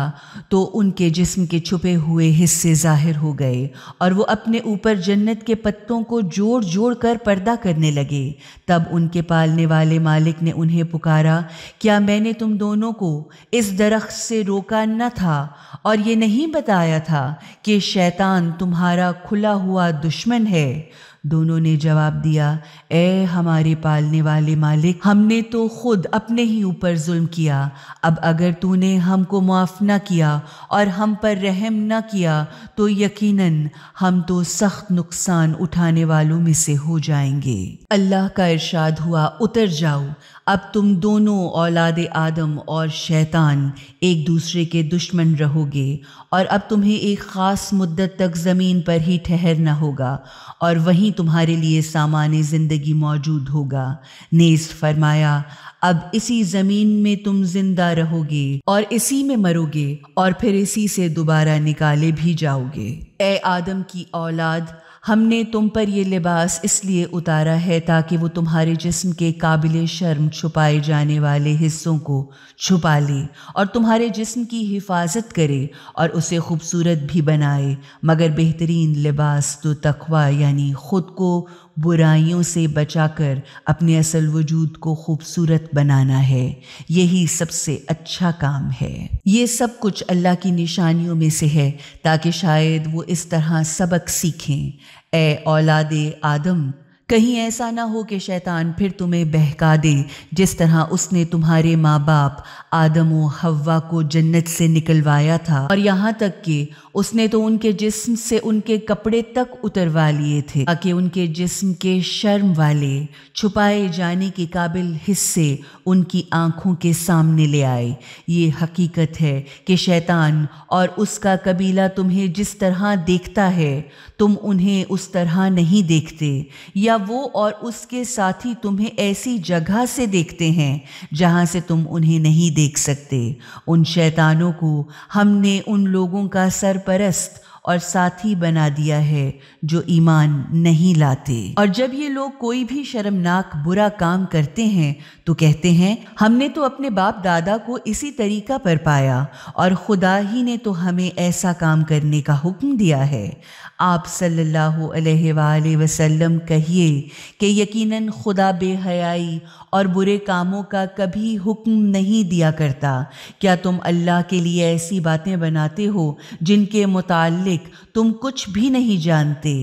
تو ان کے جسم کے چھپے ہوئے حصے ظاہر ہو گئے اور وہ اپنے اوپر جنت کے پتوں کو جوڑ جوڑ کر پردہ کرنے لگے۔ تب ان کے پالنے والے مالک نے انہیں پکارا، کیا میں نے تم دونوں کو اس درخت سے روکا نہ تھا اور یہ نہیں بتایا تھا کہ شیطان تمہارا کھلا ہوا دشمن ہے؟ دونوں نے جواب دیا، اے ہمارے پالنے والے مالک، ہم نے تو خود اپنے ہی اوپر ظلم کیا۔ اب اگر تو نے ہم کو معاف نہ کیا اور ہم پر رحم نہ کیا تو یقیناً ہم تو سخت نقصان اٹھانے والوں میں سے ہو جائیں گے۔ اللہ کا ارشاد ہوا، اتر جاؤ، اب تم دونوں اولاد آدم اور شیطان ایک دوسرے کے دشمن رہو گے اور اب تمہیں ایک خاص مدت تک زمین پر ہی ٹھہرنا ہوگا اور وہیں تمہارے لیے سامان زندگی موجود ہوگا۔ نیز فرمایا، اب اسی زمین میں تم زندہ رہو گے اور اسی میں مرو گے اور پھر اسی سے دوبارہ نکالے بھی جاؤ گے۔ اے آدم کی اولاد، ہم نے تم پر یہ لباس اس لیے اتارا ہے تاکہ وہ تمہارے جسم کے قابل شرم چھپائے جانے والے حصوں کو چھپا لے اور تمہارے جسم کی حفاظت کرے اور اسے خوبصورت بھی بنائے، مگر بہترین لباس تو تقویٰ یعنی خود کو برائیوں سے بچا کر اپنے اصل وجود کو خوبصورت بنانا ہے۔ یہی سب سے اچھا کام ہے۔ یہ سب کچھ اللہ کی نشانیوں میں سے ہے تاکہ شاید وہ اس طرح سبق سیکھیں۔ اے اولاد آدم، کہیں ایسا نہ ہو کہ شیطان پھر تمہیں بہکا دے جس طرح اس نے تمہارے ماں باپ آدم و حوا کو جنت سے نکلوایا تھا، اور یہاں تک کہ اس نے تو ان کے جسم سے ان کے کپڑے تک اتروا لیے تھے تاکہ ان کے جسم کے شرم والے چھپائے جانے کے قابل حصے ان کی آنکھوں کے سامنے لے آئے۔ یہ حقیقت ہے کہ شیطان اور اس کا قبیلہ تمہیں جس طرح دیکھتا ہے تم انہیں اس طرح نہیں دیکھتے، یا وہ اور اس کے ساتھی تمہیں ایسی جگہ سے دیکھتے ہیں جہاں سے تم انہیں نہیں دیکھ سکتے۔ ان شیطانوں کو ہم نے ان لوگوں کا سرپرست اور ساتھی بنا دیا ہے جو ایمان نہیں لاتے، اور جب یہ لوگ کوئی بھی شرمناک برا کام کرتے ہیں تو کہتے ہیں، ہم نے تو اپنے باپ دادا کو اسی طریقہ پر پایا اور خدا ہی نے تو ہمیں ایسا کام کرنے کا حکم دیا ہے۔ آپ صلی اللہ علیہ وآلہ وسلم کہیے کہ یقیناً خدا بے حیائی اور برے کاموں کا کبھی حکم نہیں دیا کرتا۔ کیا تم اللہ کے لیے ایسی باتیں بناتے ہو جن کے متعلق تم کچھ بھی نہیں جانتے؟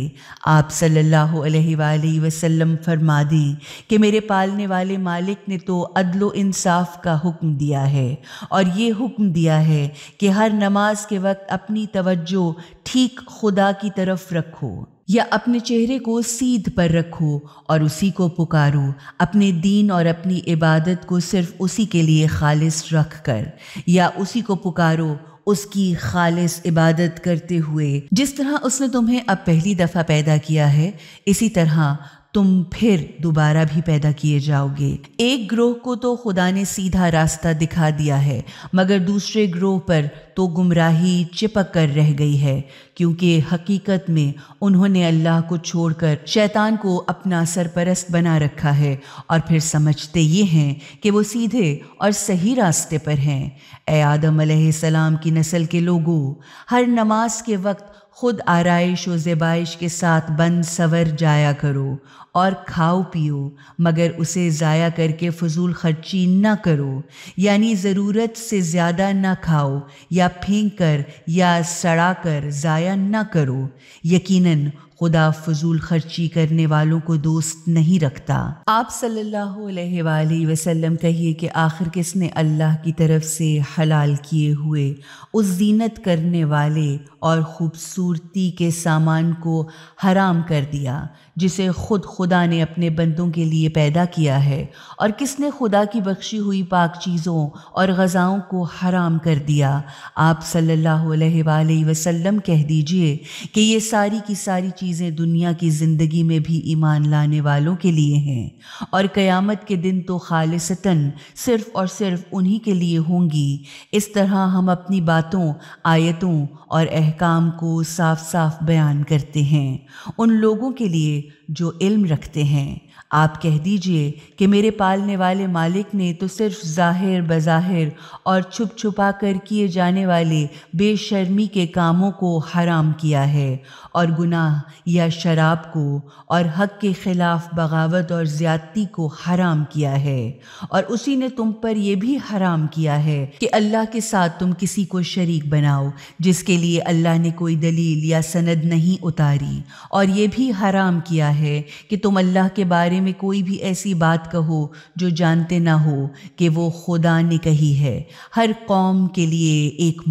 آپ صلی اللہ علیہ وآلہ وسلم فرما دیں کہ میرے پالنے والے مالک نے تو عدل و انصاف کا حکم دیا ہے، اور یہ حکم دیا ہے کہ ہر نماز کے وقت اپنی توجہ ٹھیک خدا کی طرف رکھو، یا اپنے چہرے کو سیدھ پر رکھو اور اسی کو پکارو، اپنے دین اور اپنی عبادت کو صرف اسی کے لیے خالص رکھ کر، یا اسی کو پکارو اس کی خالص عبادت کرتے ہوئے جس طرح اس نے تمہیں اب پہلی دفعہ پیدا کیا ہے، اسی طرح تم پھر دوبارہ بھی پیدا کیے جاؤ گے۔ ایک گروہ کو تو خدا نے سیدھا راستہ دکھا دیا ہے، مگر دوسرے گروہ پر تو گمراہی چپک کر رہ گئی ہے، کیونکہ حقیقت میں انہوں نے اللہ کو چھوڑ کر شیطان کو اپنا سرپرست بنا رکھا ہے، اور پھر سمجھتے یہ ہیں کہ وہ سیدھے اور صحیح راستے پر ہیں۔ اے آدم علیہ السلام کی نسل کے لوگوں، ہر نماز کے وقت خود آرائش و زیبائش کے ساتھ بن سور جایا کرو اور کھاؤ پیو، مگر اسے ضائع کر کے فضول خرچی نہ کرو، یعنی ضرورت سے زیادہ نہ کھاؤ یا پھینک کر یا سڑا کر ضائع نہ کرو۔ یقیناً خدا فضول خرچی کرنے والوں کو دوست نہیں رکھتا۔ آپ صلی اللہ علیہ وآلہ وسلم کہیے کہ آخر کس نے اللہ کی طرف سے حلال کیے ہوئے اس زینت کرنے والے اور خوبصورتی کے سامان کو حرام کر دیا جسے خود خدا نے اپنے بندوں کے لیے پیدا کیا ہے، اور کس نے خدا کی بخشی ہوئی پاک چیزوں اور غذاؤں کو حرام کر دیا؟ آپ صلی اللہ علیہ وآلہ وسلم کہہ دیجئے کہ یہ ساری کی ساری چیزیں دنیا کی زندگی میں بھی ایمان لانے والوں کے لیے ہیں، اور قیامت کے دن تو خالصتاً صرف اور صرف انہی کے لیے ہوں گی۔ اس طرح ہم اپنی باتوں، آیتوں اور احکام کو صاف صاف بیان کرتے ہیں ان لوگوں کے لیے جو علم رکھتے ہیں۔ آپ کہہ دیجئے کہ میرے پالنے والے مالک نے تو صرف ظاہر بظاہر اور چھپ چھپا کر کیے جانے والے بے شرمی کے کاموں کو حرام کیا ہے، اور گناہ یا شراب کو اور حق کے خلاف بغاوت اور زیادتی کو حرام کیا ہے، اور اسی نے تم پر یہ بھی حرام کیا ہے کہ اللہ کے ساتھ تم کسی کو شریک بناؤ جس کے لیے اللہ نے کوئی دلیل یا سند نہیں اتاری، اور یہ بھی حرام کیا ہے کہ تم اللہ کے بارے میں کوئی بھی ایسی بات کہو جو جانتے نہ ہو کہ وہ خدا نے کہی ہے۔ ہر قوم کے لیے ایک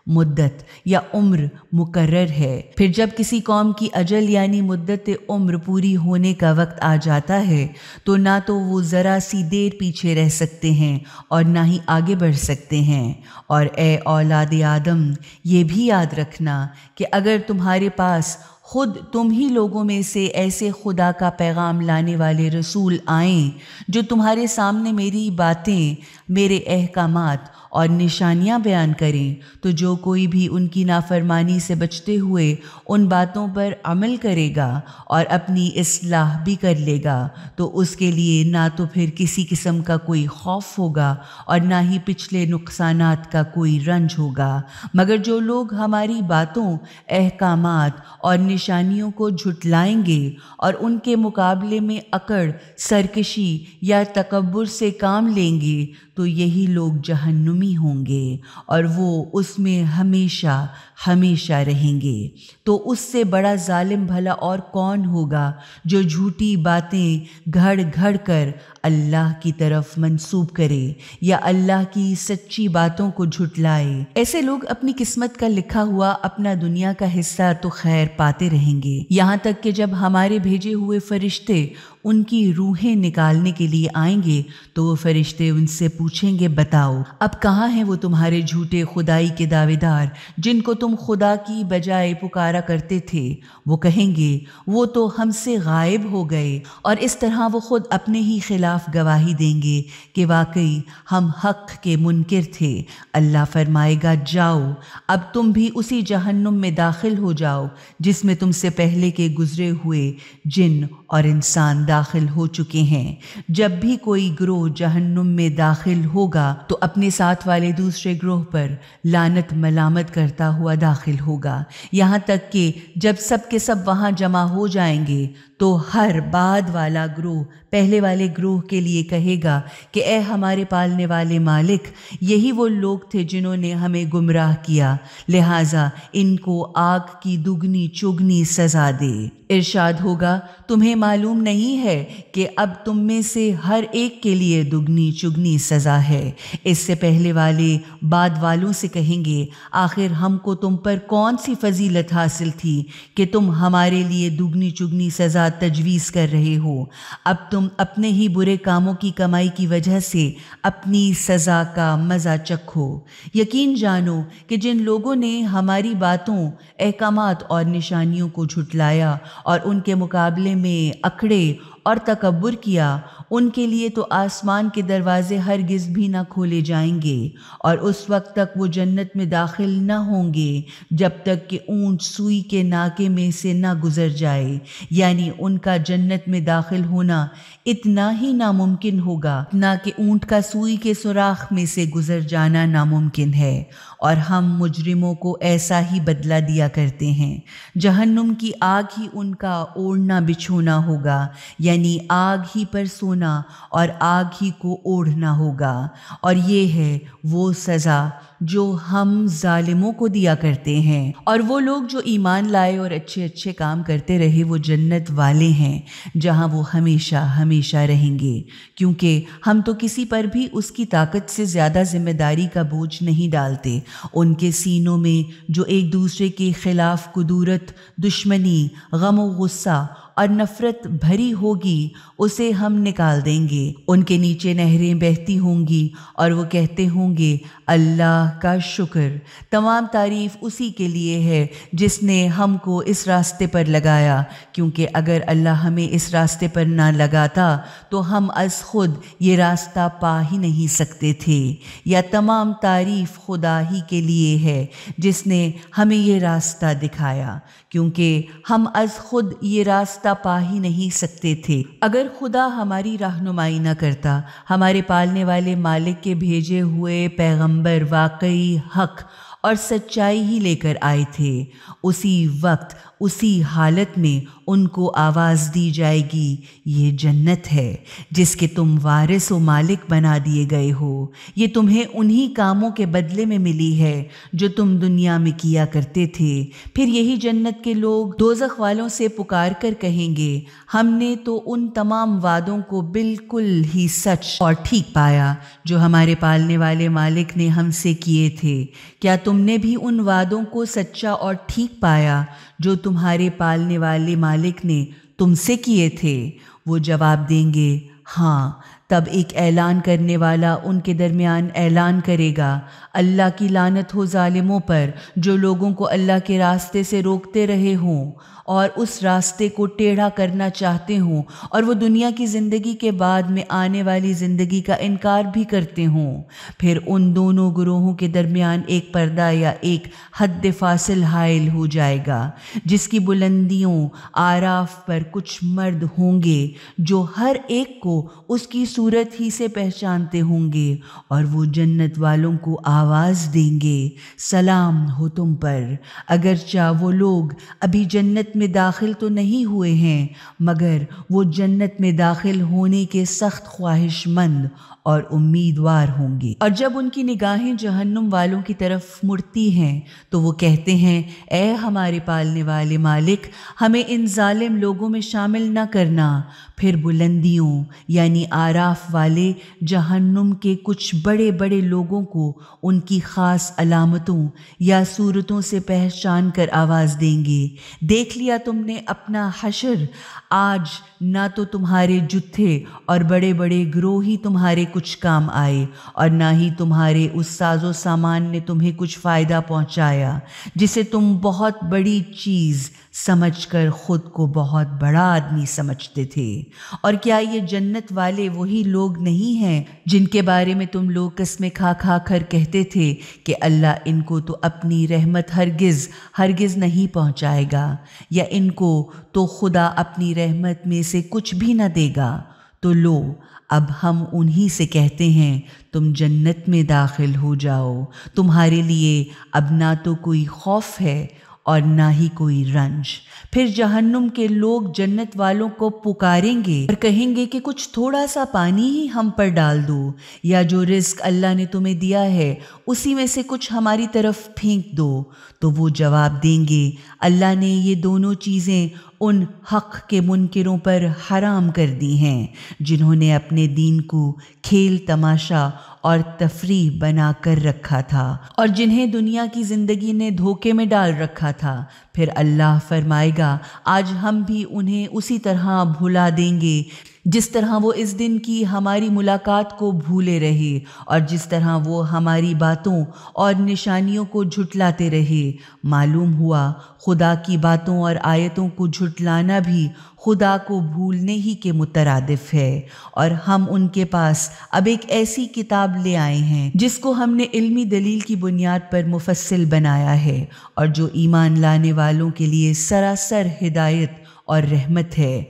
مدت یا عمر مقرر ہے، پھر جب کسی قوم کی اجل یعنی مدت عمر پوری ہونے کا وقت آ جاتا ہے تو نہ تو وہ ذرا سی دیر پیچھے رہ سکتے ہیں اور نہ ہی آگے بڑھ سکتے ہیں۔ اور اے اولاد آدم، یہ بھی یاد رکھنا کہ اگر تمہارے پاس خود تم ہی لوگوں میں سے ایسے خدا کا پیغام لانے والے رسول آئیں جو تمہارے سامنے میری باتیں، میرے احکامات اور نشانیاں بیان کریں، تو جو کوئی بھی ان کی نافرمانی سے بچتے ہوئے ان باتوں پر عمل کرے گا اور اپنی اصلاح بھی کر لے گا تو اس کے لیے نہ تو پھر کسی قسم کا کوئی خوف ہوگا اور نہ ہی پچھلے نقصانات کا کوئی رنج ہوگا، مگر جو لوگ ہماری باتوں، احکامات اور نشانیوں کو جھٹلائیں گے اور ان کے مقابلے میں اکڑ، سرکشی یا تکبر سے کام لیں گے تو یہی لوگ جہنمی ہوں گے اور وہ اس میں ہمیشہ ہمیشہ رہیں گے۔ تو اس سے بڑا ظالم بھلا اور کون ہوگا جو جھوٹی باتیں گھڑ گھڑ کر اللہ کی طرف منسوب کرے یا اللہ کی سچی باتوں کو جھٹلائے۔ ایسے لوگ اپنی قسمت کا لکھا ہوا اپنا دنیا کا حصہ تو خیر پاتے رہیں گے، یہاں تک کہ جب ہمارے بھیجے ہوئے فرشتے ان کی روحیں نکالنے کے لیے آئیں گے تو وہ فرشتے ان سے پوچھیں گے، بتاؤ اب کہاں ہیں وہ تمہارے جھوٹے خدائی کے دعوے دار جن کو تم خدا کی بجائے پکارا کرتے تھے؟ وہ کہیں گے وہ تو ہم سے غائب ہو گئے، اور اس طرح وہ خود اپنے ہی خلاف گواہی دیں گے کہ واقعی ہم حق کے منکر تھے۔ اللہ فرمائے گا، جاؤ اب تم بھی اسی جہنم میں داخل ہو جاؤ جس میں تم سے پہلے کے گزرے ہوئے جن اور انسان داخل ہو چکے ہیں۔ جب بھی کوئی گروہ جہنم میں داخل ہوگا تو اپنے ساتھ والے دوسرے گروہ پر لعنت ملامت کرتا ہوا داخل ہوگا، یہاں تک کہ جب سب کے سب وہاں جمع ہو جائیں گے تو ہر بعد والا گروہ پہلے والے گروہ کے لیے کہے گا کہ اے ہمارے پالنے والے مالک، یہی وہ لوگ تھے جنہوں نے ہمیں گمراہ کیا، لہٰذا ان کو آگ کی دگنی چگنی سزا دے۔ ارشاد ہوگا، تمہیں معلوم نہیں ہے کہ اب تم میں سے ہر ایک کے لیے دگنی چگنی سزا ہے۔ اس سے پہلے والے بعد والوں سے کہیں گے، آخر ہم کو تم پر کون سی فضیلت حاصل تھی کہ تم ہمارے لیے دگنی چگنی سزا تجویز کر رہے ہو؟ اب تم اپنے ہی برے کاموں کی کمائی کی وجہ سے اپنی سزا کا مزہ چکھو۔ یقین جانو کہ جن لوگوں نے ہماری باتوں، احکامات اور نشانیوں کو جھٹلایا اور ان کے مقابلے میں اکڑے اور تکبر کیا، ان کے لیے تو آسمان کے دروازے ہرگز بھی نہ کھولے جائیں گے، اور اس وقت تک وہ جنت میں داخل نہ ہوں گے جب تک کہ اونٹ سوئی کے ناکے میں سے نہ گزر جائے، یعنی ان کا جنت میں داخل ہونا اتنا ہی ناممکن ہوگا نہ کہ اونٹ کا سوئی کے سوراخ میں سے گزر جانا ناممکن ہے، اور ہم مجرموں کو ایسا ہی بدلہ دیا کرتے ہیں۔ جہنم کی آگ ہی ان کا اوڑھنا بچھونا ہوگا، یعنی آگ ہی پر سونا ہونا اور آگ ہی کو اوڑھنا ہوگا، اور یہ ہے وہ سزا جو ہم ظالموں کو دیا کرتے ہیں۔ اور وہ لوگ جو ایمان لائے اور اچھے اچھے کام کرتے رہے وہ جنت والے ہیں جہاں وہ ہمیشہ ہمیشہ رہیں گے، کیونکہ ہم تو کسی پر بھی اس کی طاقت سے زیادہ ذمہ داری کا بوجھ نہیں ڈالتے۔ ان کے سینوں میں جو ایک دوسرے کے خلاف کدورت، دشمنی، غم و غصہ اور نفرت بھری ہوگی اسے ہم نکال دیں گے۔ ان کے نیچے نہریں بہتی ہوں گی اور وہ کہتے ہوں گے اللہ کا شکر، تمام تعریف اسی کے لیے ہے جس نے ہم کو اس راستے پر لگایا، کیونکہ اگر اللہ ہمیں اس راستے پر نہ لگاتا تو ہم از خود یہ راستہ پا ہی نہیں سکتے تھے۔ یا تمام تعریف خدا ہی کے لیے ہے جس نے ہمیں یہ راستہ دکھایا، کیونکہ ہم از خود یہ راستہ پا ہی نہیں سکتے تھے۔ اگر خدا ہماری رہنمائی نہ کرتا، ہمارے پالنے والے مالک کے بھیجے ہوئے پیغمبر واقعی حق اور سچائی ہی لے کر آئے تھے، اسی وقت اسی حالت میں ان کو آواز دی جائے گی یہ جنت ہے جس کے تم وارث و مالک بنا دیے گئے ہو، یہ تمہیں انہی کاموں کے بدلے میں ملی ہے جو تم دنیا میں کیا کرتے تھے۔ پھر یہی جنت کے لوگ دوزخ والوں سے پکار کر کہیں گے ہم نے تو ان تمام وعدوں کو بالکل ہی سچ اور ٹھیک پایا جو ہمارے پالنے والے مالک نے ہم سے کیے تھے، کیا تم نے بھی ان وعدوں کو سچا اور ٹھیک پایا جو تمہارے پالنے والے مالک نے تم سے کیے تھے؟ وہ جواب دیں گے ہاں۔ تب ایک اعلان کرنے والا ان کے درمیان اعلان کرے گا اللہ کی لعنت ہو ظالموں پر جو لوگوں کو اللہ کے راستے سے روکتے رہے ہوں اور اس راستے کو ٹیڑھا کرنا چاہتے ہوں، اور وہ دنیا کی زندگی کے بعد میں آنے والی زندگی کا انکار بھی کرتے ہوں۔ پھر ان دونوں گروہوں کے درمیان ایک پردہ یا ایک حد فاصل حائل ہو جائے گا جس کی بلندیوں آراف پر کچھ مرد ہوں گے جو ہر ایک کو اس کی صورت ہی سے پہچانتے ہوں گے، اور وہ جنت والوں کو آواز دیں گے سلام ہو تم پر، اگرچہ وہ لوگ ابھی جنت میں داخل تو نہیں ہوئے ہیں مگر وہ جنت میں داخل ہونے کے سخت خواہش مند اور امیدوار ہوں گے۔ اور جب ان کی نگاہیں جہنم والوں کی طرف مڑتی ہیں تو وہ کہتے ہیں اے ہمارے پالنے والے مالک، ہمیں ان ظالم لوگوں میں شامل نہ کرنا۔ پھر بلندیوں یعنی آراف والے جہنم کے کچھ بڑے بڑے لوگوں کو ان کی خاص علامتوں یا صورتوں سے پہچان کر آواز دیں گے دیکھ لیا تم نے اپنا حشر، آج نہ تو تمہارے جتھے اور بڑے بڑے گروہ ہی تمہارے کچھ کام آئے اور نہ ہی تمہارے اس ساز و سامان نے تمہیں کچھ فائدہ پہنچایا جسے تم بہت بڑی چیز سمجھ کر خود کو بہت بڑا آدمی سمجھتے تھے۔ اور کیا یہ جنت والے وہی لوگ نہیں ہیں جن کے بارے میں تم لوگ قسمیں کھا کھا کر کہتے تھے کہ اللہ ان کو تو اپنی رحمت ہرگز ہرگز نہیں پہنچائے گا، یا ان کو تو خدا اپنی رحمت میں سے کچھ بھی نہ دے گا؟ تو لو اب ہم انہی سے کہتے ہیں تم جنت میں داخل ہو جاؤ، تمہارے لیے اب نہ تو کوئی خوف ہے اور نہ ہی کوئی رنج۔ پھر جہنم کے لوگ جنت والوں کو پکاریں گے اور کہیں گے کہ کچھ تھوڑا سا پانی ہی ہم پر ڈال دو، یا جو رزق اللہ نے تمہیں دیا ہے اسی میں سے کچھ ہماری طرف پھینک دو۔ تو وہ جواب دیں گے اللہ نے یہ دونوں چیزیں ان حق کے منکروں پر حرام کر دی ہیں جنہوں نے اپنے دین کو کھیل تماشا اور تفریح بنا کر رکھا تھا اور جنہیں دنیا کی زندگی نے دھوکے میں ڈال رکھا تھا۔ پھر اللہ فرمائے گا آج ہم بھی انہیں اسی طرح بھلا دیں گے جس طرح وہ اس دن کی ہماری ملاقات کو بھولے رہے اور جس طرح وہ ہماری باتوں اور نشانیوں کو جھٹلاتے رہے۔ معلوم ہوا خدا کی باتوں اور آیتوں کو جھٹلانا بھی خدا کو بھولنے ہی کے مترادف ہے، اور ہم ان کے پاس اب ایک ایسی کتاب لے آئے ہیں جس کو ہم نے علمی دلیل کی بنیاد پر مفصل بنایا ہے اور جو ایمان لانے والوں کے لیے سراسر ہدایت اور رحمت ہے۔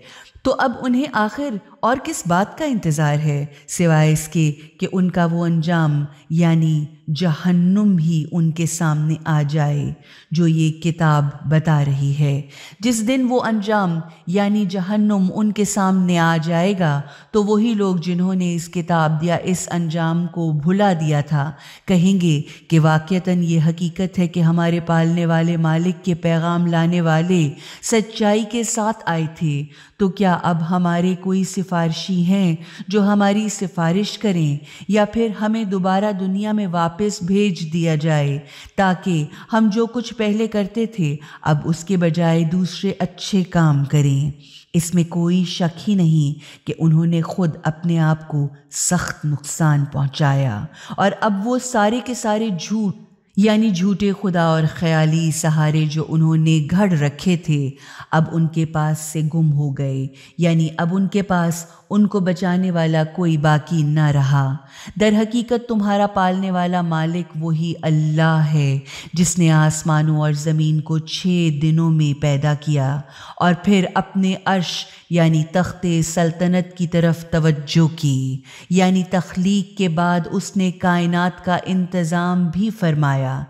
تو اب انہیں آخر اور کس بات کا انتظار ہے سوائے اس کے کہ ان کا وہ انجام یعنی جہنم ہی ان کے سامنے آ جائے جو یہ کتاب بتا رہی ہے۔ جس دن وہ انجام یعنی جہنم ان کے سامنے آ جائے گا تو وہی لوگ جنہوں نے اس کتاب یا اس انجام کو بھلا دیا تھا کہیں گے کہ واقعتاً یہ حقیقت ہے کہ ہمارے پالنے والے مالک کے پیغام لانے والے سچائی کے ساتھ آئے تھے، تو کیا اب ہمارے کوئی سفارشی ہیں جو ہماری سفارش کریں، یا پھر ہمیں دوبارہ دنیا میں واپس بھیج دیا جائے تاکہ ہم جو کچھ پہلے کرتے تھے اب اس کے بجائے دوسرے اچھے کام کریں۔ اس میں کوئی شک ہی نہیں کہ انہوں نے خود اپنے آپ کو سخت نقصان پہنچایا، اور اب وہ سارے کے سارے جھوٹ یعنی جھوٹے خدا اور خیالی سہارے جو انہوں نے گھڑ رکھے تھے اب ان کے پاس سے گم ہو گئے، یعنی اب ان کے پاس ان کو بچانے والا کوئی باقی نہ رہا۔ در حقیقت تمہارا پالنے والا مالک وہی اللہ ہے جس نے آسمانوں اور زمین کو 6 دنوں میں پیدا کیا اور پھر اپنے عرش یعنی تخت سلطنت کی طرف توجہ کی، یعنی تخلیق کے بعد اس نے کائنات کا انتظام بھی فرمایا،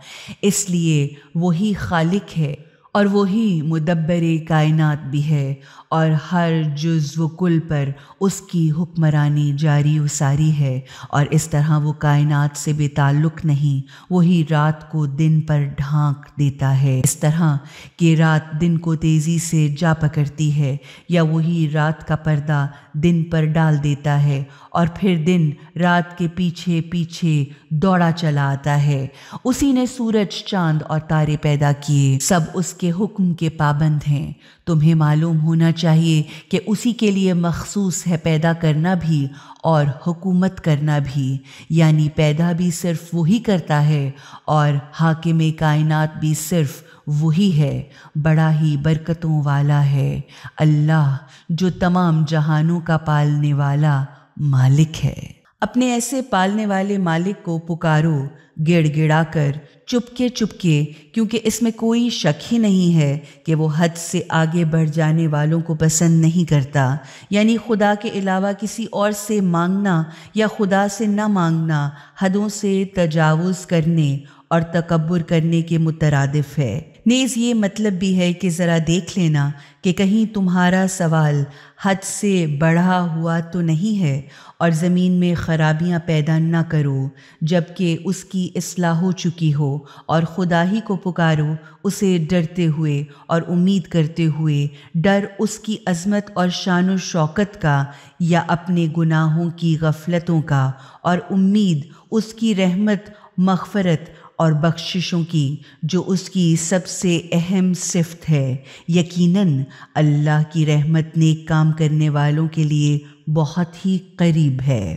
اس لیے وہی خالق ہے اور وہی مدبر کائنات بھی ہے، اور ہر جزو کل پر اس کی حکمرانی جاری و ساری ہے، اور اس طرح وہ کائنات سے بے تعلق نہیں، وہی رات کو دن پر ڈھانک دیتا ہے اس طرح کہ رات دن کو تیزی سے جا پکڑتی ہے، یا وہی رات کا پردہ دن پر ڈال دیتا ہے اور پھر دن رات کے پیچھے پیچھے دوڑا چلا آتا ہے۔ اسی نے سورج، چاند اور تارے پیدا کیے، سب اس کے حکم کے پابند ہیں۔ تمہیں معلوم ہونا چاہیے کہ اسی کے لیے مخصوص ہے پیدا کرنا بھی اور حکومت کرنا بھی، یعنی پیدا بھی صرف وہی کرتا ہے اور حاکم کائنات بھی صرف وہی ہے۔ بڑا ہی برکتوں والا ہے اللہ جو تمام جہانوں کا پالنے والا مالک ہے۔ اپنے ایسے پالنے والے مالک کو پکارو گڑ گڑا کر، چپکے چپکے، کیونکہ اس میں کوئی شک ہی نہیں ہے کہ وہ حد سے آگے بڑھ جانے والوں کو پسند نہیں کرتا، یعنی خدا کے علاوہ کسی اور سے مانگنا یا خدا سے نہ مانگنا حدوں سے تجاوز کرنے اور تکبر کرنے کے مترادف ہے۔ نیز یہ مطلب بھی ہے کہ ذرا دیکھ لینا کہ کہیں تمہارا سوال حد سے بڑھا ہوا تو نہیں ہے، اور زمین میں خرابیاں پیدا نہ کرو جبکہ اس کی اصلاح ہو چکی ہو، اور خدا ہی کو پکارو اسے ڈرتے ہوئے اور امید کرتے ہوئے، ڈر اس کی عظمت اور شان و شوکت کا یا اپنے گناہوں کی غفلتوں کا، اور امید اس کی رحمت، مغفرت اور بخششوں کی جو اس کی سب سے اہم صفت ہے۔ یقیناً اللہ کی رحمت نیک کام کرنے والوں کے لیے بہت ہی قریب ہے۔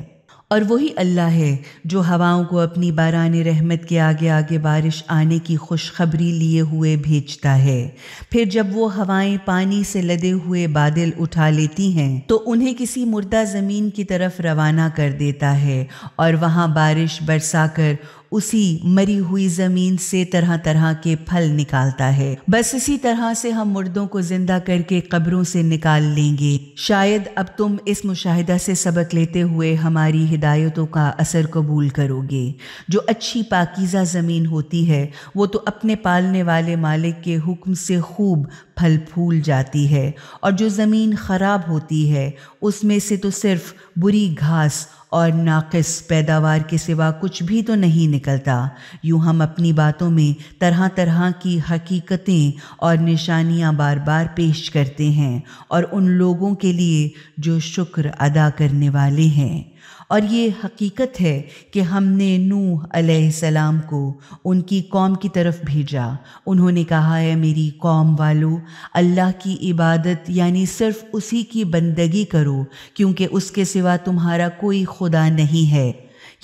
اور وہی اللہ ہے جو ہواؤں کو اپنی باران رحمت کے آگے آگے بارش آنے کی خوشخبری لیے ہوئے بھیجتا ہے، پھر جب وہ ہوائیں پانی سے لدے ہوئے بادل اٹھا لیتی ہیں تو انہیں کسی مردہ زمین کی طرف روانہ کر دیتا ہے، اور وہاں بارش برسا کر اسی مری ہوئی زمین سے طرح طرح کے پھل نکالتا ہے۔ بس اسی طرح سے ہم مردوں کو زندہ کر کے قبروں سے نکال لیں گے۔ شاید اب تم اس مشاہدہ سے سبق لیتے ہوئے ہماری ہدایتوں کا اثر قبول کرو گے۔ جو اچھی پاکیزہ زمین ہوتی ہے وہ تو اپنے پالنے والے مالک کے حکم سے خوب پھل پھول جاتی ہے، اور جو زمین خراب ہوتی ہے اس میں سے تو صرف بری گھاس اور ناقص پیداوار کے سوا کچھ بھی تو نہیں نکلتا۔ یوں ہم اپنی باتوں میں طرح طرح کی حقیقتیں اور نشانیاں بار بار پیش کرتے ہیں، اور ان لوگوں کے لیے جو شکر ادا کرنے والے ہیں۔ اور یہ حقیقت ہے کہ ہم نے نوح علیہ السلام کو ان کی قوم کی طرف بھیجا۔ انہوں نے کہا، اے میری قوم والو، اللہ کی عبادت یعنی صرف اسی کی بندگی کرو، کیونکہ اس کے سوا تمہارا کوئی خدا نہیں ہے۔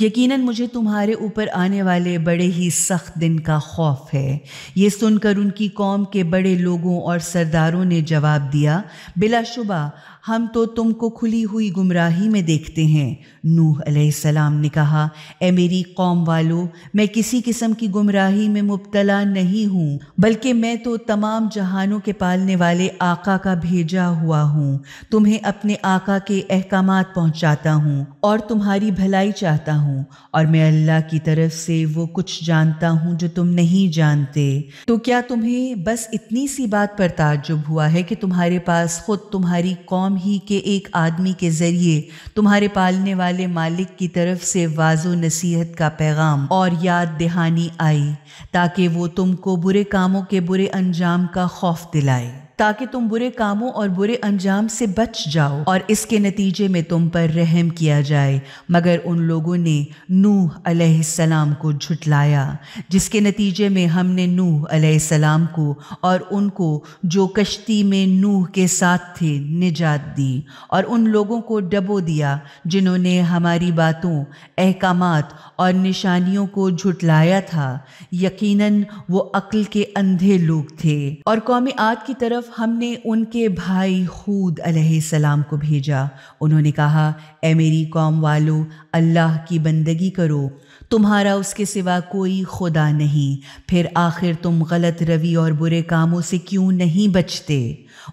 یقیناً مجھے تمہارے اوپر آنے والے بڑے ہی سخت دن کا خوف ہے۔ یہ سن کر ان کی قوم کے بڑے لوگوں اور سرداروں نے جواب دیا، بلا شبہ ہم تو تم کو کھلی ہوئی گمراہی میں دیکھتے ہیں۔ نوح علیہ السلام نے کہا، اے میری قوم والو، میں کسی قسم کی گمراہی میں مبتلا نہیں ہوں، بلکہ میں تو تمام جہانوں کے پالنے والے آقا کا بھیجا ہوا ہوں۔ تمہیں اپنے آقا کے احکامات پہنچاتا ہوں اور تمہاری بھلائی چاہتا ہوں، اور میں اللہ کی طرف سے وہ کچھ جانتا ہوں جو تم نہیں جانتے۔ تو کیا تمہیں بس اتنی سی بات پر تعجب ہوا ہے کہ تمہارے پاس خود تمہاری قوم ہی کے ایک آدمی کے ذریعے تمہارے پالنے والے مالک کی طرف سے واضح و نصیحت کا پیغام اور یاد دہانی آئی، تاکہ وہ تم کو برے کاموں کے برے انجام کا خوف دلائے، تاکہ تم برے کاموں اور برے انجام سے بچ جاؤ اور اس کے نتیجے میں تم پر رحم کیا جائے۔ مگر ان لوگوں نے نوح علیہ السلام کو جھٹلایا، جس کے نتیجے میں ہم نے نوح علیہ السلام کو اور ان کو جو کشتی میں نوح کے ساتھ تھے نجات دی، اور ان لوگوں کو ڈبو دیا جنہوں نے ہماری باتوں، احکامات اور نشانیوں کو جھٹلایا تھا۔ یقیناً وہ عقل کے اندھے لوگ تھے۔ اور قوم عاد کی طرف ہم نے ان کے بھائی ہود علیہ السلام کو بھیجا۔ انہوں نے کہا، اے میری قوم والو، اللہ کی بندگی کرو، تمہارا اس کے سوا کوئی خدا نہیں، پھر آخر تم غلط روی اور برے کاموں سے کیوں نہیں بچتے؟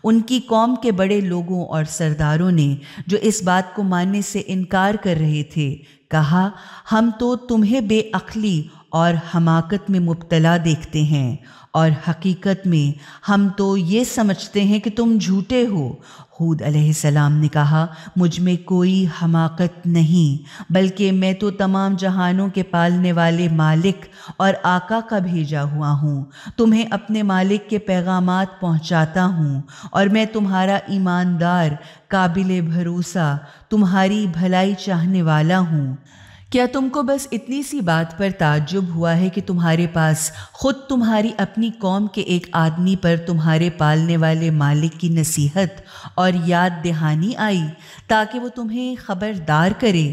ان کی قوم کے بڑے لوگوں اور سرداروں نے جو اس بات کو ماننے سے انکار کر رہے تھے کہا، ہم تو تمہیں بے عقلی اور حماقت میں مبتلا دیکھتے ہیں، اور حقیقت میں ہم تو یہ سمجھتے ہیں کہ تم جھوٹے ہو۔ ہود علیہ السلام نے کہا، مجھ میں کوئی حماقت نہیں، بلکہ میں تو تمام جہانوں کے پالنے والے مالک اور آقا کا بھیجا ہوا ہوں، تمہیں اپنے مالک کے پیغامات پہنچاتا ہوں، اور میں تمہارا ایماندار، قابل بھروسہ، تمہاری بھلائی چاہنے والا ہوں۔ کیا تم کو بس اتنی سی بات پر تعجب ہوا ہے کہ تمہارے پاس خود تمہاری اپنی قوم کے ایک آدمی پر تمہارے پالنے والے مالک کی نصیحت اور یاد دہانی آئی تاکہ وہ تمہیں خبردار کرے؟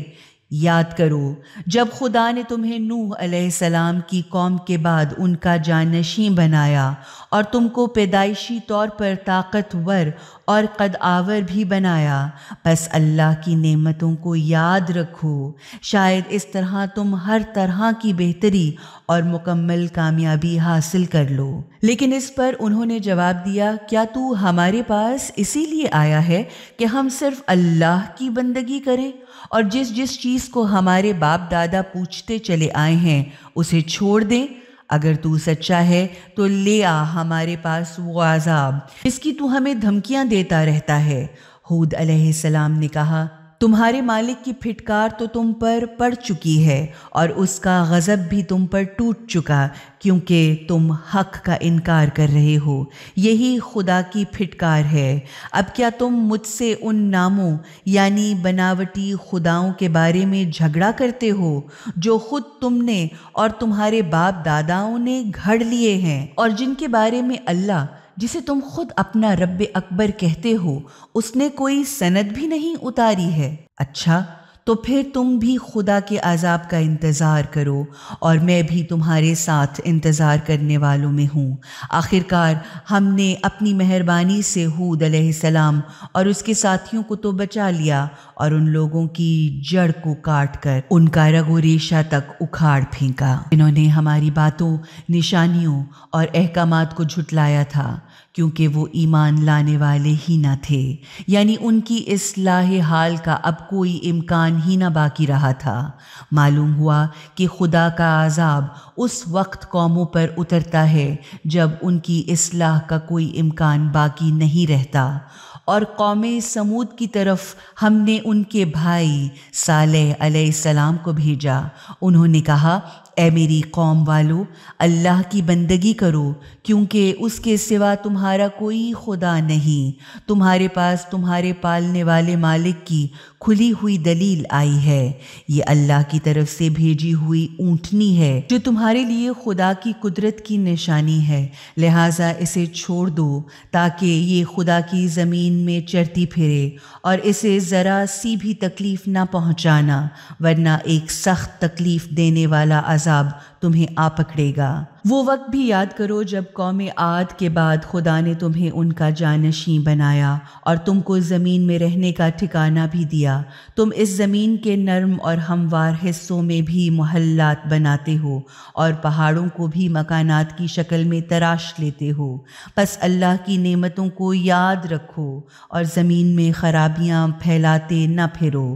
یاد کرو جب خدا نے تمہیں نوح علیہ السلام کی قوم کے بعد ان کا جانشین بنایا اور تم کو پیدائشی طور پر طاقتور اور قد آور بھی بنایا، بس اللہ کی نعمتوں کو یاد رکھو، شاید اس طرح تم ہر طرح کی بہتری اور مکمل کامیابی حاصل کر لو۔ لیکن اس پر انہوں نے جواب دیا، کیا تو ہمارے پاس اسی لیے آیا ہے کہ ہم صرف اللہ کی بندگی کریں اور جس چیز کو ہمارے باپ دادا پوچھتے چلے آئے ہیں اسے چھوڑ دیں؟ اگر تو سچا ہے تو لے آ ہمارے پاس وہ عذاب جس کی تو ہمیں دھمکیاں دیتا رہتا ہے۔ ہود علیہ السلام نے کہا، تمہارے مالک کی پھٹکار تو تم پر پڑ چکی ہے اور اس کا غضب بھی تم پر ٹوٹ چکا، کیونکہ تم حق کا انکار کر رہے ہو۔ یہی خدا کی پھٹکار ہے۔ اب کیا تم مجھ سے ان ناموں یعنی بناوٹی خداؤں کے بارے میں جھگڑا کرتے ہو جو خود تم نے اور تمہارے باپ داداؤں نے گھڑ لیے ہیں، اور جن کے بارے میں اللہ، جسے تم خود اپنا رب اکبر کہتے ہو، اس نے کوئی سند بھی نہیں اتاری ہے؟ اچھا، تو پھر تم بھی خدا کے عذاب کا انتظار کرو اور میں بھی تمہارے ساتھ انتظار کرنے والوں میں ہوں۔ آخرکار ہم نے اپنی مہربانی سے ہود علیہ السلام اور اس کے ساتھیوں کو تو بچا لیا، اور ان لوگوں کی جڑ کو کاٹ کر ان کا رگ و ریشہ تک اکھاڑ پھینکا جنہوں نے ہماری باتوں، نشانیوں اور احکامات کو جھٹلایا تھا، کیونکہ وہ ایمان لانے والے ہی نہ تھے، یعنی ان کی اصلاح حال کا اب کوئی امکان ہی نہ باقی رہا تھا۔ معلوم ہوا کہ خدا کا عذاب اس وقت قوموں پر اترتا ہے جب ان کی اصلاح کا کوئی امکان باقی نہیں رہتا۔ اور قوم سمود کی طرف ہم نے ان کے بھائی صالح علیہ السلام کو بھیجا۔ انہوں نے کہا، اے میری قوم والو، اللہ کی بندگی کرو، کیونکہ اس کے سوا تمہارا کوئی خدا نہیں۔ تمہارے پاس تمہارے پالنے والے مالک کی کھلی ہوئی دلیل آئی ہے، یہ اللہ کی طرف سے بھیجی ہوئی اونٹنی ہے جو تمہارے لیے خدا کی قدرت کی نشانی ہے، لہٰذا اسے چھوڑ دو تاکہ یہ خدا کی زمین میں چرتی پھرے، اور اسے ذرا سی بھی تکلیف نہ پہنچانا، ورنہ ایک سخت تکلیف دینے والا عذاب تمہیں آ پکڑے گا۔ وہ وقت بھی یاد کرو جب قوم عاد کے بعد خدا نے تمہیں ان کا جانشین بنایا اور تم کو زمین میں رہنے کا ٹھکانہ بھی دیا۔ تم اس زمین کے نرم اور ہموار حصوں میں بھی محلات بناتے ہو اور پہاڑوں کو بھی مکانات کی شکل میں تراش لیتے ہو۔ پس اللہ کی نعمتوں کو یاد رکھو اور زمین میں خرابیاں پھیلاتے نہ پھرو۔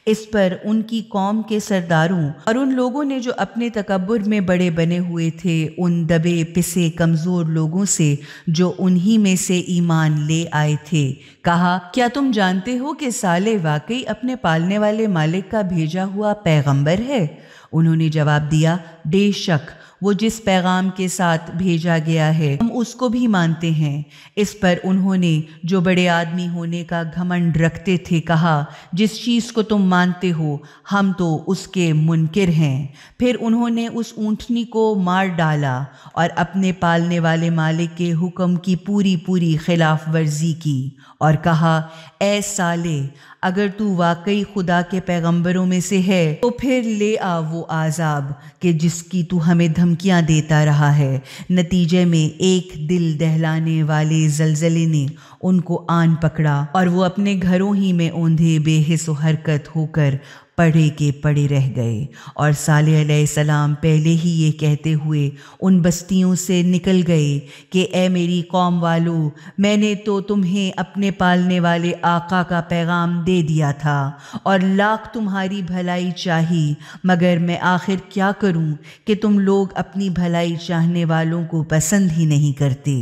اس پر ان کی قوم کے سرداروں اور ان لوگوں نے جو اپنے تکبر میں بڑے بنے ہوئے تھے ان دبے پسے کمزور لوگوں سے جو انہی میں سے ایمان لے آئے تھے کہا، کیا تم جانتے ہو کہ صالح واقعی اپنے پالنے والے مالک کا بھیجا ہوا پیغمبر ہے؟ انہوں نے جواب دیا، بے شک وہ جس پیغام کے ساتھ بھیجا گیا ہے ہم اس کو بھی مانتے ہیں۔ اس پر انہوں نے جو بڑے آدمی ہونے کا گھمنڈ رکھتے تھے کہا، جس چیز کو تم مانتے ہو ہم تو اس کے منکر ہیں۔ پھر انہوں نے اس اونٹنی کو مار ڈالا اور اپنے پالنے والے مالک کے حکم کی پوری خلاف ورزی کی اور کہا، اے صالح، اگر تو واقعی خدا کے پیغمبروں میں سے ہے تو پھر لے آ وہ عذاب کہ جس کی تو ہمیں دھمکیاں دیتا رہا ہے۔ نتیجے میں ایک دل دہلانے والے زلزلے نے ان کو آن پکڑا اور وہ اپنے گھروں ہی میں اوندھے بے حس و حرکت ہو کر پڑے کے پڑے رہ گئے۔ اور صالح علیہ السلام پہلے ہی یہ کہتے ہوئے ان بستیوں سے نکل گئے کہ اے میری قوم والو، میں نے تو تمہیں اپنے پالنے والے آقا کا پیغام دے دیا تھا اور لاکھ تمہاری بھلائی چاہی، مگر میں آخر کیا کروں کہ تم لوگ اپنی بھلائی چاہنے والوں کو پسند ہی نہیں کرتے۔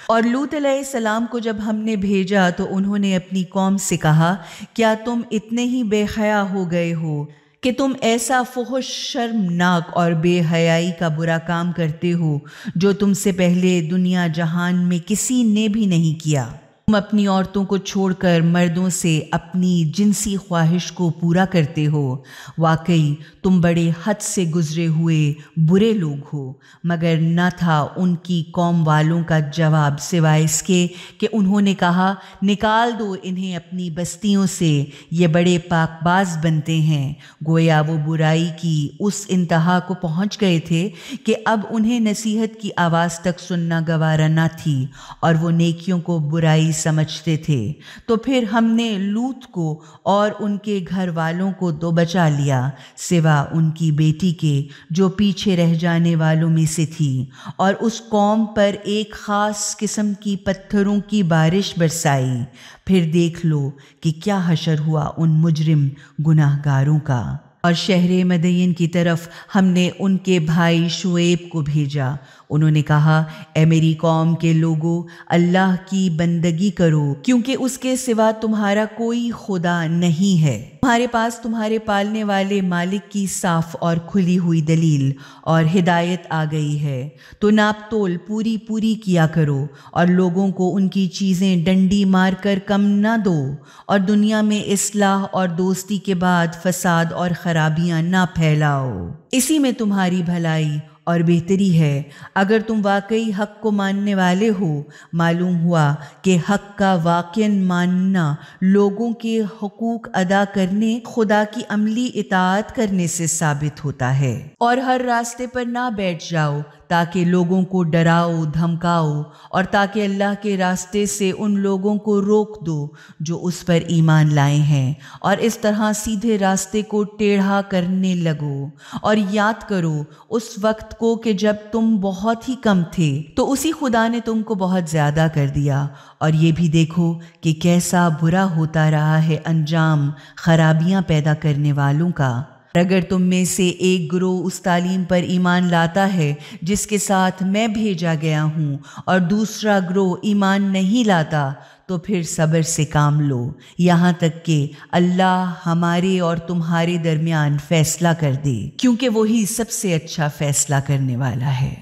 اور لوط علیہ السلام کو جب ہم نے بھیجا تو انہوں نے اپنی قوم سے کہا، کیا تم اتنے ہی بے حیا ہو گئے ہو کہ تم ایسا فحش، شرمناک اور بے حیائی کا برا کام کرتے ہو جو تم سے پہلے دنیا جہان میں کسی نے بھی نہیں کیا؟ تم اپنی عورتوں کو چھوڑ کر مردوں سے اپنی جنسی خواہش کو پورا کرتے ہو۔ واقعی تم بڑے حد سے گزرے ہوئے برے لوگ ہو۔ مگر نہ تھا ان کی قوم والوں کا جواب سوائے اس کے کہ انہوں نے کہا، نکال دو انہیں اپنی بستیوں سے، یہ بڑے پاک باز بنتے ہیں۔ گویا وہ برائی کی اس انتہا کو پہنچ گئے تھے کہ اب انہیں نصیحت کی آواز تک سننا گوارا نہ تھی اور وہ نیکیوں کو برائی سمجھتے تھے۔ تو پھر ہم نے لوط کو اور ان کے گھر والوں کو تو بچا لیا، سوا ان کی بیٹی کے جو پیچھے رہ جانے والوں میں سے تھی، اور اس قوم پر ایک خاص قسم کی پتھروں کی بارش برسائی۔ پھر دیکھ لو کہ کیا حشر ہوا ان مجرم گناہ گاروں کا۔ اور شہر مدین کی طرف ہم نے ان کے بھائی شعیب کو بھیجا۔ انہوں نے کہا، اے میری قوم کے لوگو، اللہ کی بندگی کرو، کیونکہ اس کے سوا تمہارا کوئی خدا نہیں ہے۔ تمہارے پاس تمہارے پالنے والے مالک کی صاف اور کھلی ہوئی دلیل اور ہدایت آ گئی ہے، تو ناپ تول پوری کیا کرو اور لوگوں کو ان کی چیزیں ڈنڈی مار کر کم نہ دو، اور دنیا میں اصلاح اور دوستی کے بعد فساد اور خرابیاں نہ پھیلاؤ۔ اسی میں تمہاری بھلائی اور بہتری ہے اگر تم واقعی حق کو ماننے والے ہو۔ معلوم ہوا کہ حق کا واقعاً ماننا لوگوں کے حقوق ادا کرنے، خدا کی عملی اطاعت کرنے سے ثابت ہوتا ہے۔ اور ہر راستے پر نہ بیٹھ جاؤ تاکہ لوگوں کو ڈراؤ دھمکاؤ، اور تاکہ اللہ کے راستے سے ان لوگوں کو روک دو جو اس پر ایمان لائے ہیں، اور اس طرح سیدھے راستے کو ٹیڑھا کرنے لگو۔ اور یاد کرو اس وقت کو کہ جب تم بہت ہی کم تھے تو اسی خدا نے تم کو بہت زیادہ کر دیا، اور یہ بھی دیکھو کہ کیسا برا ہوتا رہا ہے انجام خرابیاں پیدا کرنے والوں کا۔ اگر تم میں سے ایک گروہ اس تعلیم پر ایمان لاتا ہے جس کے ساتھ میں بھیجا گیا ہوں، اور دوسرا گروہ ایمان نہیں لاتا، تو پھر صبر سے کام لو یہاں تک کہ اللہ ہمارے اور تمہارے درمیان فیصلہ کر دے، کیونکہ وہی سب سے اچھا فیصلہ کرنے والا ہے۔